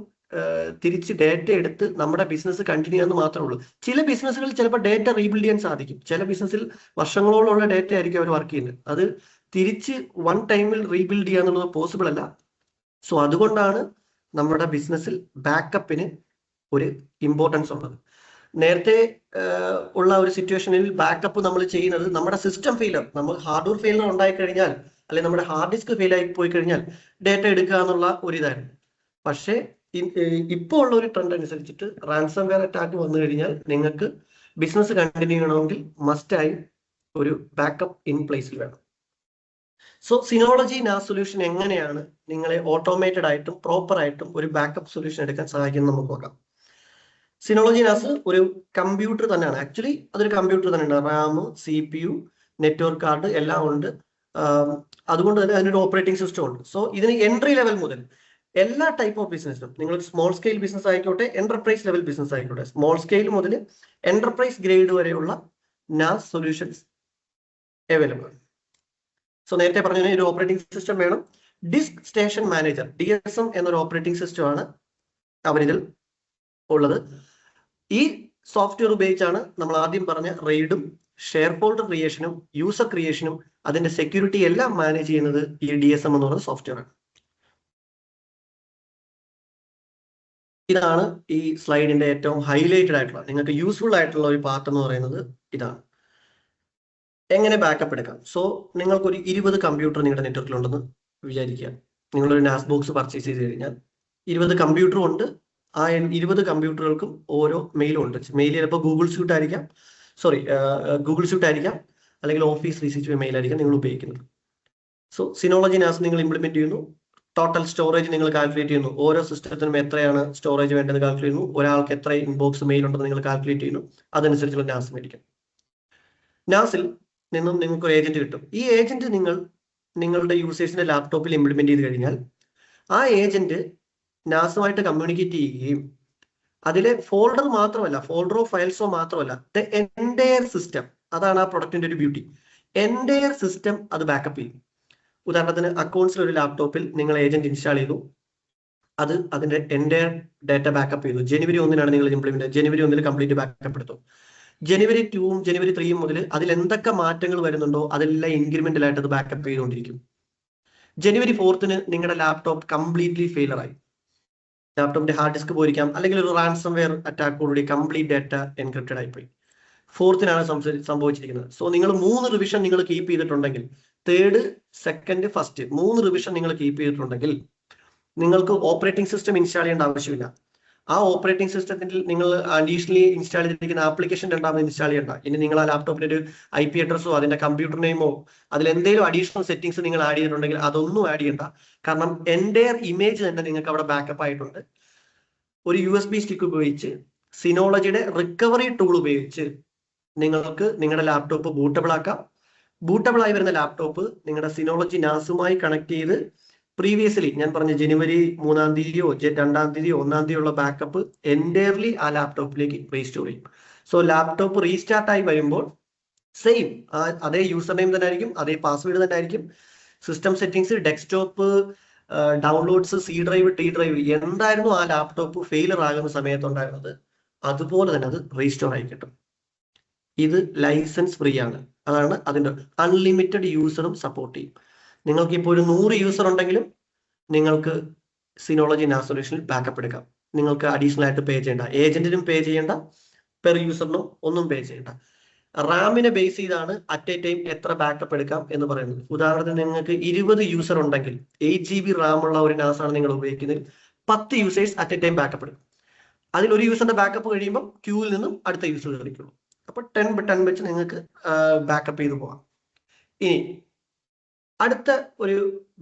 തിരിച്ച് ഡേറ്റ എടുത്ത് നമ്മുടെ ബിസിനസ് കണ്ടിന്യൂ ചെയ്യാന്ന് മാത്രമേ ഉള്ളൂ. ചില ബിസിനസ്സുകളിൽ ചിലപ്പോൾ ഡേറ്റ റീബിൽഡ് ചെയ്യാൻ സാധിക്കും. ചില ബിസിനസ്സിൽ വർഷങ്ങളോളമുള്ള ഡേറ്റ ആയിരിക്കും അവർ വർക്ക് ചെയ്യുന്നത്. അത് തിരിച്ച് വൺ ടൈമിൽ റീബിൽഡ് ചെയ്യുക എന്നുള്ളത് പോസിബിൾ അല്ല. സോ അതുകൊണ്ടാണ് നമ്മുടെ ബിസിനസ്സിൽ ബാക്കപ്പിന് ഒരു ഇമ്പോർട്ടൻസ് ഉള്ളത്. നേരത്തെ ഉള്ള ഒരു സിറ്റുവേഷനിൽ ബാക്കപ്പ് നമ്മൾ ചെയ്യുന്നത് നമ്മുടെ സിസ്റ്റം ഫെയിലർ, നമ്മൾ ഹാർഡ്വെയർ ഫെയിലർ ഉണ്ടായി കഴിഞ്ഞാൽ അല്ലെങ്കിൽ നമ്മുടെ ഹാർഡ് ഡിസ്ക് ഫെയിൽ ആയി പോയി കഴിഞ്ഞാൽ ഡേറ്റ എടുക്കുക എന്നുള്ള ഒരു ഇതായിരുന്നു. പക്ഷേ ഇപ്പോൾ ഉള്ള ഒരു ട്രെൻഡ് അനുസരിച്ചിട്ട് റാൻസംവെയർ അറ്റാക്ക് വന്നു കഴിഞ്ഞാൽ നിങ്ങൾക്ക് ബിസിനസ് കണ്ടിന്യൂ ചെയ്യണമെങ്കിൽ മസ്റ്റായി ഒരു ബാക്കപ്പ് ഇൻ പ്ലേസിൽ വേണം. സോ സിനോളജി നാസ് സൊല്യൂഷൻ എങ്ങനെയാണ് നിങ്ങളെ ഓട്ടോമേറ്റഡ് ആയിട്ടും പ്രോപ്പർ ആയിട്ടും ഒരു ബാക്കപ്പ് സൊല്യൂഷൻ എടുക്കാൻ സഹായിക്കുന്നത് നമുക്ക് നോക്കാം. സിനോളജി നാസ് ഒരു കമ്പ്യൂട്ടർ തന്നെയാണ്. ആക്ച്വലി അതൊരു കമ്പ്യൂട്ടർ തന്നെയാണ്. റാം, CPU, നെറ്റ്വർക്ക് കാർഡ് എല്ലാം ഉണ്ട്. അതുകൊണ്ട് തന്നെ അതിനൊരു ഓപ്പറേറ്റിംഗ് സിസ്റ്റം ഉണ്ട്. സോ ഇതിന് എൻട്രി ലെവൽ മുതൽ എല്ലാ ടൈപ്പ് ഓഫ് ബിസിനസ്സിനും, നിങ്ങൾ സ്മോൾ സ്കെയിൽ ബിസിനസ് ആയിക്കോട്ടെ, എന്റർപ്രൈസ് ലെവൽ ബിസിനസ് ആയിക്കോട്ടെ, സ്മോൾ സ്കെയിൽ മുതൽ എന്റർപ്രൈസ് ഗ്രേഡ് വരെയുള്ള നാസ് സൊല്യൂഷൻസ് അവൈലബിൾ ആണ്. സോ നേരത്തെ പറഞ്ഞ ഒരു ഓപ്പറേറ്റിംഗ് സിസ്റ്റം വേണം. ഡിസ്ക് സ്റ്റേഷൻ മാനേജർ DSM എന്നൊരു ഓപ്പറേറ്റിംഗ് സിസ്റ്റം ആണ് അവരിൽ ഉള്ളത്. ഈ സോഫ്റ്റ്വെയർ ഉപയോഗിച്ചാണ് നമ്മൾ ആദ്യം പറഞ്ഞ റെയ്ഡും ഷെയർ ഹോൾഡർ ക്രിയേഷനും യൂസർ ക്രിയേഷനും അതിന്റെ സെക്യൂരിറ്റി എല്ലാം മാനേജ് ചെയ്യുന്നത് ഈ DSM എന്ന് പറയുന്ന സോഫ്റ്റ്വെയർ ആണ്. ഇതാണ് ഈ സ്ലൈഡിന്റെ ഏറ്റവും ഹൈലൈറ്റഡ് ആയിട്ടുള്ള നിങ്ങൾക്ക് യൂസ്ഫുൾ ആയിട്ടുള്ള ഒരു പാർട്ട് എന്ന് പറയുന്നത് ഇതാണ്. എങ്ങനെ ബാക്കപ്പ് എടുക്കാം? സോ നിങ്ങൾക്കൊരു 20 കമ്പ്യൂട്ടർ നിങ്ങളുടെ നെറ്റ്വർക്കിലുണ്ടെന്ന് വിചാരിക്കുക. നിങ്ങളൊരു നാസ് ബോക്സ് പർച്ചേസ് ചെയ്ത് കഴിഞ്ഞാൽ 20 കമ്പ്യൂട്ടറും ഉണ്ട്. ആ 20 കമ്പ്യൂട്ടറുകൾക്കും ഓരോ മെയിലും ഉണ്ട്. മെയിൽ ചിലപ്പോൾ ഗൂഗിൾ സ്യൂട്ട് ആയിരിക്കാം, അല്ലെങ്കിൽ ഓഫീസ് 365 മെയിൽ ആയിരിക്കാം നിങ്ങൾ ഉപയോഗിക്കുന്നത്. സോ സിനോളജി നാസ് നിങ്ങൾ ഇംപ്ലിമെന്റ് ചെയ്യുന്നു. ടോട്ടൽ സ്റ്റോറേജ് നിങ്ങൾ കാൽക്കുലേറ്റ് ചെയ്യുന്നു. ഓരോ സിസ്റ്റത്തിനും എത്രയാണ് സ്റ്റോറേജ് വേണ്ടത് കാൽക്കുലേറ്റ് ചെയ്യുന്നു. ഒരാൾക്ക് എത്ര ഇൻബോക്സ് മെയിൽ ഉണ്ടെന്ന് നിങ്ങൾ കാൽക്കുലേറ്റ് ചെയ്യുന്നു. അതനുസരിച്ചുള്ള നാസ് മേടിക്കും. നാസിൽ നിന്നും നിങ്ങൾക്ക് ഒരു ഏജന്റ് കിട്ടും. ഈ ഏജന്റ് നിങ്ങളുടെ യൂസേഴ്സിന്റെ ലാപ്ടോപ്പിൽ ഇംപ്ലിമെന്റ് ചെയ്ത് കഴിഞ്ഞാൽ ആ ഏജന്റ് നാസുമായിട്ട് കമ്മ്യൂണിക്കേറ്റ് ചെയ്യുകയും അതിലെ ഫോൾഡറോ ഫയൽസോ മാത്രമല്ല, ദ എൻറ്റയർ സിസ്റ്റം, അതാണ് ആ പ്രൊഡക്റ്റിന്റെ ഒരു ബ്യൂട്ടി. എൻറ്റയർ സിസ്റ്റം അത് ബാക്കപ്പ് ചെയ്യും. ഉദാഹരണത്തിന് അക്കൗണ്ട്സിൽ ഒരു ലാപ്ടോപ്പിൽ നിങ്ങൾ ഏജന്റ് ഇൻസ്റ്റാൾ ചെയ്തു. അത് അതിന്റെ എൻ്റെ ഡാറ്റ ബാക്കപ്പ് ചെയ്തു. ജനുവരി 1 നിങ്ങൾ ഇംപ്ലിമെന്റ്, ജനുവരി 1 കംപ്ലീറ്റ് ബാക്കപ്പ് എടുത്തു. ജനുവരി 2 ജനുവരി 3 മുതൽ അതിൽ എന്തൊക്കെ മാറ്റങ്ങൾ വരുന്നുണ്ടോ അതെല്ലാം ഇൻക്രിമെന്റൽ ആയിട്ട് അത് ബാക്കപ്പ് ചെയ്തുകൊണ്ടിരിക്കും. ജനുവരി 4 നിങ്ങളുടെ ലാപ്ടോപ്പ് കംപ്ലീറ്റ്ലി ഫെയിലർ ആയി. ലാപ്ടോപ്പിന്റെ ഹാർഡ് ഡിസ്ക് പോയിരിക്കാം, അല്ലെങ്കിൽ ഒരു റാൻസം വെയർ അറ്റാക്കോടുകൂടി കംപ്ലീറ്റ് ഡാറ്റ എൻക്രിപ്റ്റഡ് ആയിപ്പോയി. 4 സംഭവിച്ചിരിക്കുന്നത്. സോ നിങ്ങൾ 3 റിവിഷൻ നിങ്ങൾ കീപ്പ് ചെയ്തിട്ടുണ്ടെങ്കിൽ, 3rd, 2nd, 1st 3 റിവിഷൻ നിങ്ങൾ കീപ്പ് ചെയ്തിട്ടുണ്ടെങ്കിൽ നിങ്ങൾക്ക് ഓപ്പറേറ്റിംഗ് സിസ്റ്റം ഇൻസ്റ്റാൾ ചെയ്യേണ്ട ആവശ്യമില്ല. ആ ഓപ്പറേറ്റിംഗ് സിസ്റ്റത്തിൽ നിങ്ങൾ അഡീഷണലി ഇൻസ്റ്റാൾ ചെയ്തിരിക്കുന്ന ആപ്ലിക്കേഷൻ രണ്ടാമത് ഇൻസ്റ്റാൾ ചെയ്യേണ്ട. ഇനി നിങ്ങൾ ആ ലാപ്ടോപ്പിന്റെ ഒരു IP അഡ്രസ്സോ അതിന്റെ കമ്പ്യൂട്ടർ നെയിമോ അതിൽ എന്തെങ്കിലും അഡീഷണൽ സെറ്റിംഗ്സ് നിങ്ങൾ ആഡ് ചെയ്തിട്ടുണ്ടെങ്കിൽ അതൊന്നും ആഡ് ചെയ്യണ്ട. കാരണം എൻ്റെ ഇമേജ് തന്നെ നിങ്ങൾക്ക് അവിടെ ബാക്കപ്പ് ആയിട്ടുണ്ട്. ഒരു USB സ്റ്റിക്ക് ഉപയോഗിച്ച് സിനോളജിയുടെ റിക്കവറി ടൂൾ ഉപയോഗിച്ച് നിങ്ങൾക്ക് നിങ്ങളുടെ ലാപ്ടോപ്പ് ബൂട്ടബിൾ ആക്കാം. ബൂട്ടബിൾ ആയി വരുന്ന ലാപ്ടോപ്പ് നിങ്ങളുടെ സിനോളജി നാസുമായി കണക്ട് ചെയ്ത് പ്രീവിയസ്ലി ഞാൻ പറഞ്ഞ ജനുവരി 3-ാം തീയതിയോ 2-ാം തീയതിയോ 1-ാം തീയതിയോ ഉള്ള ബാക്കപ്പ് എൻറ്റയർലി ആ ലാപ്ടോപ്പിലേക്ക് റീസ്റ്റോർ ചെയ്യും. സോ ലാപ്ടോപ്പ് റീസ്റ്റാർട്ട് ആയി വരുമ്പോൾ സെയിം അതേ യൂസർ നെയിം തന്നെ ആയിരിക്കും, അതേ പാസ്വേഡ് തന്നെ ആയിരിക്കും. System settings, desktop, downloads, C drive, T drive എന്തായിരുന്നു ആ ലാപ്ടോപ്പ് ഫെയിലർ ആകുന്ന സമയത്തുണ്ടായിരുന്നത് അതുപോലെ തന്നെ അത് റീസ്റ്റോർ ആയി കിട്ടും. ഇത് ലൈസൻസ് ഫ്രീ ആണ്. അതാണ് അതിൻ്റെ അൺലിമിറ്റഡ് യൂസറും സപ്പോർട്ട് ചെയ്യും. നിങ്ങൾക്ക് ഇപ്പോൾ ഒരു 100 യൂസർ ഉണ്ടെങ്കിലും നിങ്ങൾക്ക് സിനോളജി NAS സൊല്യൂഷനിൽ ബാക്കപ്പ് എടുക്കാം. നിങ്ങൾക്ക് അഡീഷണൽ ആയിട്ട് പേ ചെയ്യേണ്ട, ഏജന്റിനും പേ ചെയ്യേണ്ട, പെർ യൂസറിനും ഒന്നും പേ ചെയ്യേണ്ട. റാമിനെ ബേസ് ചെയ്താണ് അറ്റ് എ ടൈം എത്ര ബാക്കപ്പ് എടുക്കാം എന്ന് പറയുന്നത്. ഉദാഹരണത്തിന് നിങ്ങൾക്ക് 20 യൂസർ ഉണ്ടെങ്കിൽ 8 GB റാം ഉള്ള ഒരു NAS ആണ് നിങ്ങൾ ഉപയോഗിക്കുന്നത്, 10 users at A time backup എടുക്കും. അതിൽ ഒരു യൂസറിന്റെ ബാക്കപ്പ് കഴിയുമ്പോൾ ക്യൂവിൽ നിന്നും അടുത്ത യൂസർ കളിക്കുള്ളൂ. അപ്പൊ 10 വെച്ച് നിങ്ങൾക്ക് ബാക്കപ്പ് ചെയ്ത് പോകാം. ഇനി അടുത്ത ഒരു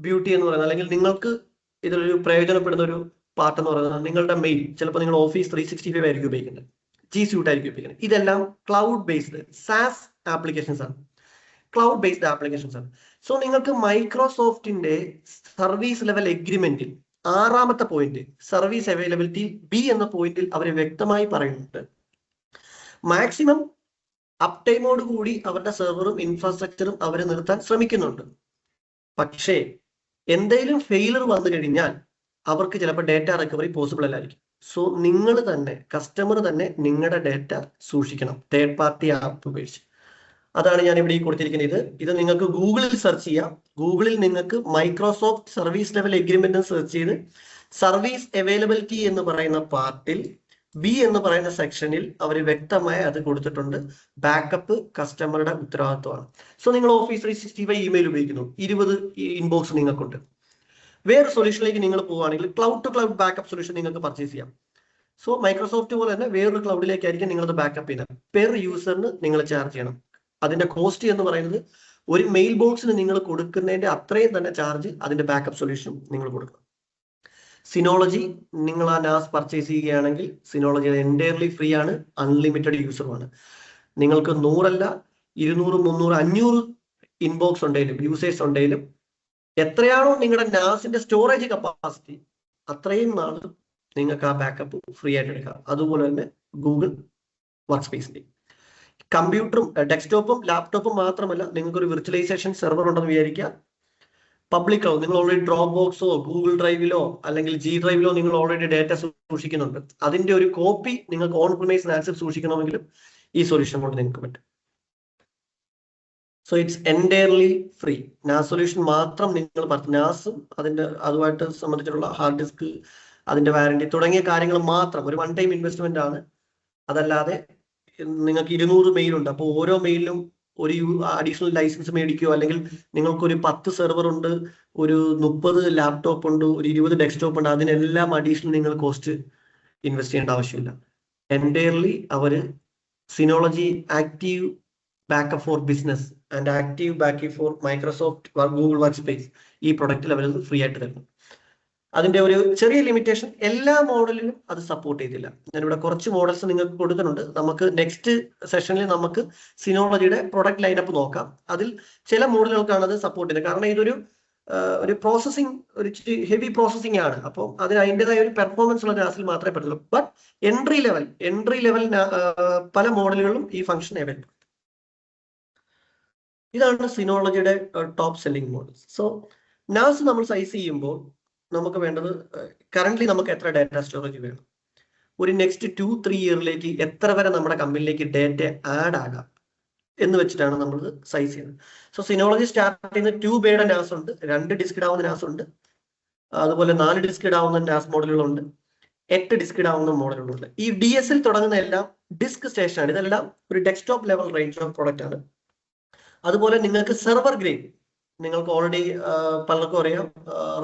ബ്യൂട്ടി എന്ന് പറയുന്നത്, അല്ലെങ്കിൽ നിങ്ങൾക്ക് ഇതിലൊരു പ്രയോജനപ്പെടുന്ന ഒരു പാർട്ട് എന്ന് പറയുന്നത്, നിങ്ങളുടെ മെയിൽ ചിലപ്പോൾ നിങ്ങൾ Office 365 ആയിരിക്കും ഉപയോഗിക്കുന്നത്, G Suite ആയിരിക്കും ഉപയോഗിക്കുന്നത്. ഇതെല്ലാം ക്ലൗഡ് ബേസ്ഡ് SaaS ആപ്ലിക്കേഷൻസ് ആണ്, ക്ലൗഡ് ബേസ്ഡ് ആപ്ലിക്കേഷൻസ് ആണ്. സോ നിങ്ങൾക്ക് മൈക്രോസോഫ്റ്റിന്റെ സർവീസ് ലെവൽ എഗ്രിമെന്റിൽ 6ാമത്തെ പോയിന്റ്, സർവീസ് അവൈലബിലിറ്റി B എന്ന പോയിന്റിൽ അവർ വ്യക്തമായി പറയുന്നുണ്ട്, മാക്സിമം അപ് ടൈമോട് കൂടി അവരുടെ സെർവറും ഇൻഫ്രാസ്ട്രക്ചറും അവർ നിർത്താൻ ശ്രമിക്കുന്നുണ്ട്. പക്ഷേ എന്തെങ്കിലും ഫെയിലർ വന്നു കഴിഞ്ഞാൽ അവർക്ക് ചിലപ്പോൾ ഡാറ്റ റിക്കവറി പോസിബിൾ അല്ലായിരിക്കും. സോ നിങ്ങൾ തന്നെ, കസ്റ്റമർ തന്നെ നിങ്ങളുടെ ഡാറ്റ സൂക്ഷിക്കണം, തേർഡ് പാർട്ടി ആപ്പ് ഉപയോഗിച്ച്. അതാണ് ഞാൻ ഇവിടെ കൊടുത്തിരിക്കുന്നത്. ഇത് നിങ്ങൾക്ക് ഗൂഗിളിൽ സെർച്ച് ചെയ്യാം. ഗൂഗിളിൽ നിങ്ങൾക്ക് Microsoft service level agreement search ചെയ്ത് സർവീസ് അവൈലബിലിറ്റി എന്ന് പറയുന്ന പാർട്ടിൽ B എന്ന് പറയുന്ന സെക്ഷനിൽ അവർ വ്യക്തമായി അത് കൊടുത്തിട്ടുണ്ട്. ബാക്കപ്പ് കസ്റ്റമറുടെ ഉത്തരവാദിത്വമാണ്. സോ നിങ്ങൾ Office 365 ഇമെയിൽ ഉപയോഗിക്കുന്നു, 20 ഇൻബോക്സ് നിങ്ങൾക്കുണ്ട്. വേറെ സൊല്യൂഷനിലേക്ക് നിങ്ങൾ പോവുകയാണെങ്കിൽ cloud to cloud backup solution നിങ്ങൾക്ക് പർച്ചേസ് ചെയ്യാം. സോ മൈക്രോസോഫ്റ്റ് പോലെ തന്നെ വേറൊരു ക്ലൗഡിലേക്കായിരിക്കും നിങ്ങളത് ബാക്കപ്പ് ചെയ്യുന്നത്. പെർ യൂസറിന് നിങ്ങൾ ചാർജ് ചെയ്യണം. അതിന്റെ കോസ്റ്റ് എന്ന് പറയുന്നത് ഒരു മെയിൽ ബോക്സിന് നിങ്ങൾ കൊടുക്കുന്നതിന്റെ അത്രയും തന്നെ ചാർജ് അതിന്റെ ബാക്കപ്പ് സൊല്യൂഷനും നിങ്ങൾ കൊടുക്കണം. സിനോളജി നിങ്ങൾ ആ NAS പർച്ചേസ് ചെയ്യുകയാണെങ്കിൽ സിനോളജി എൻറ്റയർലി ഫ്രീ ആണ്, അൺലിമിറ്റഡ് യൂസറുമാണ്. നിങ്ങൾക്ക് 100 അല്ല 200, 300, 500 ഇൻബോക്സ് ഉണ്ടെങ്കിലും യൂസേഴ്സ് ഉണ്ടെങ്കിലും എത്രയാണോ നിങ്ങളുടെ NASന്റെ സ്റ്റോറേജ് കപ്പാസിറ്റി അത്രയും നാൾ നിങ്ങൾക്ക് ആ ബാക്കപ്പ് ഫ്രീ ആയിട്ട് എടുക്കാം. അതുപോലെ തന്നെ ഗൂഗിൾ വർക്ക് സ്പേസിന്റെ കമ്പ്യൂട്ടറും ഡെസ്ക്ടോപ്പും ലാപ്ടോപ്പും മാത്രമല്ല, നിങ്ങൾക്ക് ഒരു വിർച്വലൈസേഷൻ സെർവർ ഉണ്ടെന്ന് വിചാരിക്കുക. പബ്ലിക് ക്ലൗഡ് നിങ്ങൾ ഓൾറെഡി ഡ്രോപ്പ് ബോക്സോ ഗൂഗിൾ ഡ്രൈവിലോ അല്ലെങ്കിൽ G ഡ്രൈവിലോ നിങ്ങൾ ഓൾറെഡി ഡാറ്റ സൂക്ഷിക്കുന്നുണ്ട്. അതിന്റെ ഒരു കോപ്പി നിങ്ങൾക്ക് ഓൺ പ്രിമൈസ് NASിൽ സൂക്ഷിക്കണമെങ്കിലും ഈ സൊല്യൂഷൻ കൊണ്ട് നിങ്ങൾക്ക് പറ്റും. So it's entirely free. NAS solution മാത്രം നിങ്ങൾ NASും അതിന്റെ അതുമായിട്ട് സംബന്ധിച്ചിട്ടുള്ള ഹാർഡ് ഡിസ്ക്, അതിന്റെ വാറന്റി തുടങ്ങിയ കാര്യങ്ങൾ മാത്രം ഒരു വൺ ടൈം ഇൻവെസ്റ്റ്മെന്റ് ആണ്. അതല്ലാതെ നിങ്ങൾക്ക് 200 മെയിൽ ഉണ്ട്, അപ്പോൾ ഓരോ മെയിലും ഒരു അഡീഷണൽ ലൈസൻസ് മേടിക്കുകയോ, അല്ലെങ്കിൽ നിങ്ങൾക്കൊരു 10 സെർവർ ഉണ്ട്, ഒരു 30 ലാപ്ടോപ്പ് ഉണ്ട്, ഒരു 20 ഡെസ്ക്ടോപ്പ് ഉണ്ട്, അതിനെല്ലാം അഡീഷണൽ നിങ്ങൾ കോസ്റ്റ് ഇൻവെസ്റ്റ് ചെയ്യേണ്ട ആവശ്യമില്ല. എൻറ്റയർലി അവർ Synology active backup for business and active backup for Microsoft Google workspace ഈ പ്രൊഡക്റ്റിൽ അവർ ഫ്രീ ആയിട്ട് തരുന്നു. അതിന്റെ ഒരു ചെറിയ ലിമിറ്റേഷൻ, എല്ലാ മോഡലിലും അത് സപ്പോർട്ട് ചെയ്തില്ല. ഞാനിവിടെ കുറച്ച് മോഡൽസ് നിങ്ങൾക്ക് കൊടുക്കുന്നുണ്ട്. നമുക്ക് നെക്സ്റ്റ് സെഷനിൽ നമുക്ക് സിനോളജിയുടെ പ്രൊഡക്റ്റ് ലൈനപ്പ് നോക്കാം. അതിൽ ചില മോഡലുകൾക്കാണ് അത് സപ്പോർട്ട് ചെയ്യുന്നത്. കാരണം ഇതൊരു പ്രോസസ്സിംഗ്, ഒരു ഹെവി പ്രോസസ്സിംഗ് ആണ്. അപ്പോൾ അതിന് അതിൻ്റെതായ ഒരു പെർഫോമൻസ് ഉള്ള NASിൽ മാത്രമേ പറ്റുള്ളൂ. ബട്ട് എൻട്രി ലെവൽ പല മോഡലുകളിലും ഈ ഫംഗ്ഷൻ അവൈലബിൾ. ഇതാണ് സിനോളജിയുടെ top selling models. So NAS നമ്മൾ സൈസ് ചെയ്യുമ്പോൾ നമുക്ക് വേണ്ടത് കറന്റ് നമുക്ക് എത്ര ഡാറ്റ സ്റ്റോറേജ് വേണം, ഒരു നെക്സ്റ്റ് 2-3 ഇയറിലേക്ക് എത്ര വരെ നമ്മുടെ കമ്പനിയിലേക്ക് ഡാറ്റ ആഡ് ആകാം എന്ന് വെച്ചിട്ടാണ് നമ്മൾ സൈസ് ചെയ്യുന്നത്. സോ സിനോളജി സ്റ്റാർട്ട് ചെയ്യുന്ന 2 ബേയുടെ നാസ് ഉണ്ട്, 2 ഡിസ്ക് ഇടാവുന്ന നാസ് ഉണ്ട്, അതുപോലെ 4 ഡിസ്ക് ഇടാവുന്ന നാസ് മോഡലുകളുണ്ട്, 8 ഡിസ്ക് ഇടാവുന്ന മോഡലുകളുണ്ട്. ഈ DSL തുടങ്ങുന്ന എല്ലാം ഡിസ്ക് സ്റ്റേഷൻ ആണ്. ഇതെല്ലാം ഒരു desktop level range of product ആണ്. അതുപോലെ നിങ്ങൾക്ക് സെർവർ ഗ്രേഡ്, നിങ്ങൾക്ക് ഓൾറെഡി പലർക്കും അറിയാം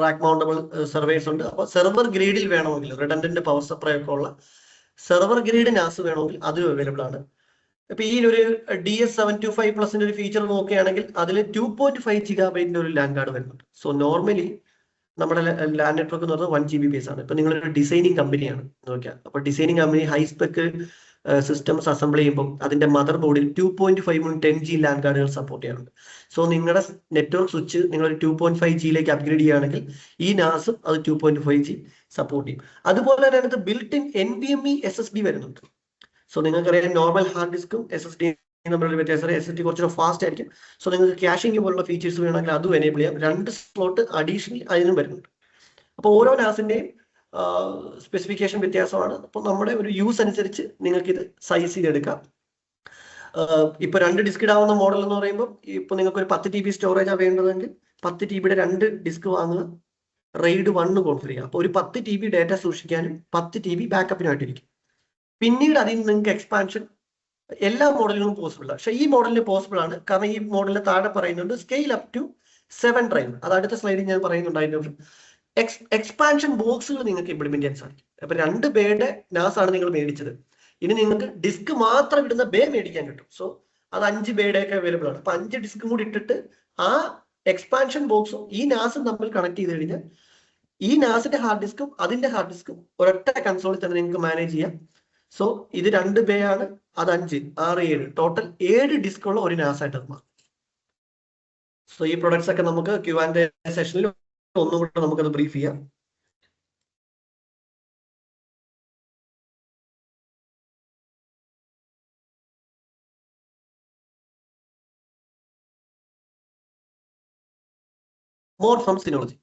റാക്ക് മൗണ്ടബിൾ സെർവേഴ്സ് ഉണ്ട്. അപ്പോൾ സെർവർ ഗ്രേഡിൽ വേണമെങ്കിൽ റിഡൻഡന്റ് പവർ സപ്ലൈ ഒക്കെ ഉള്ള സെർവർ ഗ്രേഡ് നാസ് വേണമെങ്കിൽ അതും അവൈലബിൾ ആണ്. ഇപ്പൊ ഈ ഒരു DS725+ ഒരു ഫീച്ചർ നോക്കുകയാണെങ്കിൽ അതിൽ 2.5 GB ഒരു ലാൻഡ് കാർഡ് വരുന്നുണ്ട്. സോ നോർമലി നമ്മുടെ ലാൻഡ് നെറ്റ്വർക്ക് എന്ന് പറഞ്ഞാൽ 1 GB ആണ്. ഇപ്പൊ നിങ്ങളൊരു ഡിസൈനിങ് കമ്പനിയാണ് നോക്കിയാൽ, അപ്പൊ designing company high spec systems assemble ചെയ്യുമ്പോൾ അതിന്റെ മദർ ബോർഡിൽ 2.5 10G ലാൻഡ് കാർഡുകൾ സപ്പോർട്ട് ചെയ്യാറുണ്ട്. സോ നിങ്ങളുടെ നെറ്റ്വർക്ക് സ്വിച്ച് നിങ്ങൾ 2.5G അപ്ഗ്രേഡ് ചെയ്യുകയാണെങ്കിൽ ഈ നാസും അത് 2.5G സപ്പോർട്ട് ചെയ്യും. അതുപോലെ തന്നെ അതിനകത്ത് ബിൽറ്റ് ഇൻ NVMe SSD വരുന്നുണ്ട്. സോ നിങ്ങൾക്കറിയാം നോർമൽ ഹാർഡ് ഡിസ്കും SSD തമ്മിലുള്ള വ്യത്യാസം, SSD കുറച്ചുകൂടെ ഫാസ്റ്റ് ആയിരിക്കും. സോ നിങ്ങൾക്ക് ക്യാഷിംഗ് പോലുള്ള ഫീച്ചേഴ്സ് വേണമെങ്കിൽ അതും എനേബിൾ ചെയ്യാം. 2 സ്ലോട്ട് അഡീഷണൽ അതിനും വരുന്നുണ്ട്. അപ്പോൾ ഓരോ നാസിന്റെയും സ്പെസിഫിക്കേഷൻ വ്യത്യാസമാണ്. അപ്പോൾ നമ്മുടെ ഒരു യൂസ് അനുസരിച്ച് നിങ്ങൾക്ക് ഇത് സൈസ് ചെയ്തെടുക്കാം. ഇപ്പൊ 2 ഡിസ്ക് ഇടാവുന്ന മോഡൽ എന്ന് പറയുമ്പോൾ ഇപ്പൊ നിങ്ങൾക്ക് ഒരു 10 TB സ്റ്റോറേജ് വേണ്ടതെങ്കിൽ 10 TBയുടെ 2 ഡിസ്ക് വാങ്ങുക, RAID 1 കോൺഫിഗർ ചെയ്യുക. അപ്പോൾ ഒരു 10 TB ഡാറ്റ സൂക്ഷിക്കാനും 10 TB ബാക്കപ്പിനായിട്ടിരിക്കും. പിന്നീട് അതിൽ നിങ്ങൾക്ക് എക്സ്പാൻഷൻ എല്ലാ മോഡലുകളും പോസിബിൾ ആണ്. പക്ഷേ ഈ മോഡലിന് പോസിബിൾ ആണ് കാരണം ഈ മോഡലിന് താഴെ പറയുന്നുണ്ട് സ്കെയിൽ അപ് ടു 7 ഡ്രൈവ്. അത് അടുത്ത സ്ലൈഡിൽ ഞാൻ പറയുന്നുണ്ട്. അതിന്റെ എക്സ്പാൻഷൻ ബോക്സുകൾ നിങ്ങൾക്ക് ഇംപ്ലിമെന്റ് ചെയ്യാൻ സാധിക്കും. അപ്പൊ 2 ബേയുടെ നാസ് ആണ് നിങ്ങൾ മേടിച്ചത്, ഇനി നിങ്ങൾക്ക് ഡിസ്ക് മാത്രം ഇടുന്ന ബേ മേടിക്കാൻ കിട്ടും. സോ അത് 5 ബേയുടെ ഒക്കെ അവൈലബിൾ ആണ്. അപ്പൊ 5 ഡിസ്കും കൂടി ഇട്ടിട്ട് ആ എക്സ്പാൻഷൻ ബോക്സും ഈ നാസും തമ്മിൽ കണക്ട് ചെയ്ത് കഴിഞ്ഞാൽ ഈ നാസിന്റെ ഹാർഡ് ഡിസ്കും അതിന്റെ ഹാർഡ് ഡിസ്കും ഒരൊറ്റ കൺസോളിൽ തന്നെ നിങ്ങൾക്ക് മാനേജ് ചെയ്യാം. സോ ഇത് 2 ബേ ആണ്, അത് 5, 6, 7 ടോട്ടൽ 7 ഡിസ്ക് ഉള്ള ഒരു നാസ് ആയിട്ട് അത് മാറും. സോ ഈ പ്രൊഡക്ട്സ് ഒക്കെ നമുക്ക് Q&A സെഷനിൽ ഒന്നുകൂടെ നമുക്കത് ബ്രീഫ് ചെയ്യാം. More from സിനോളജി.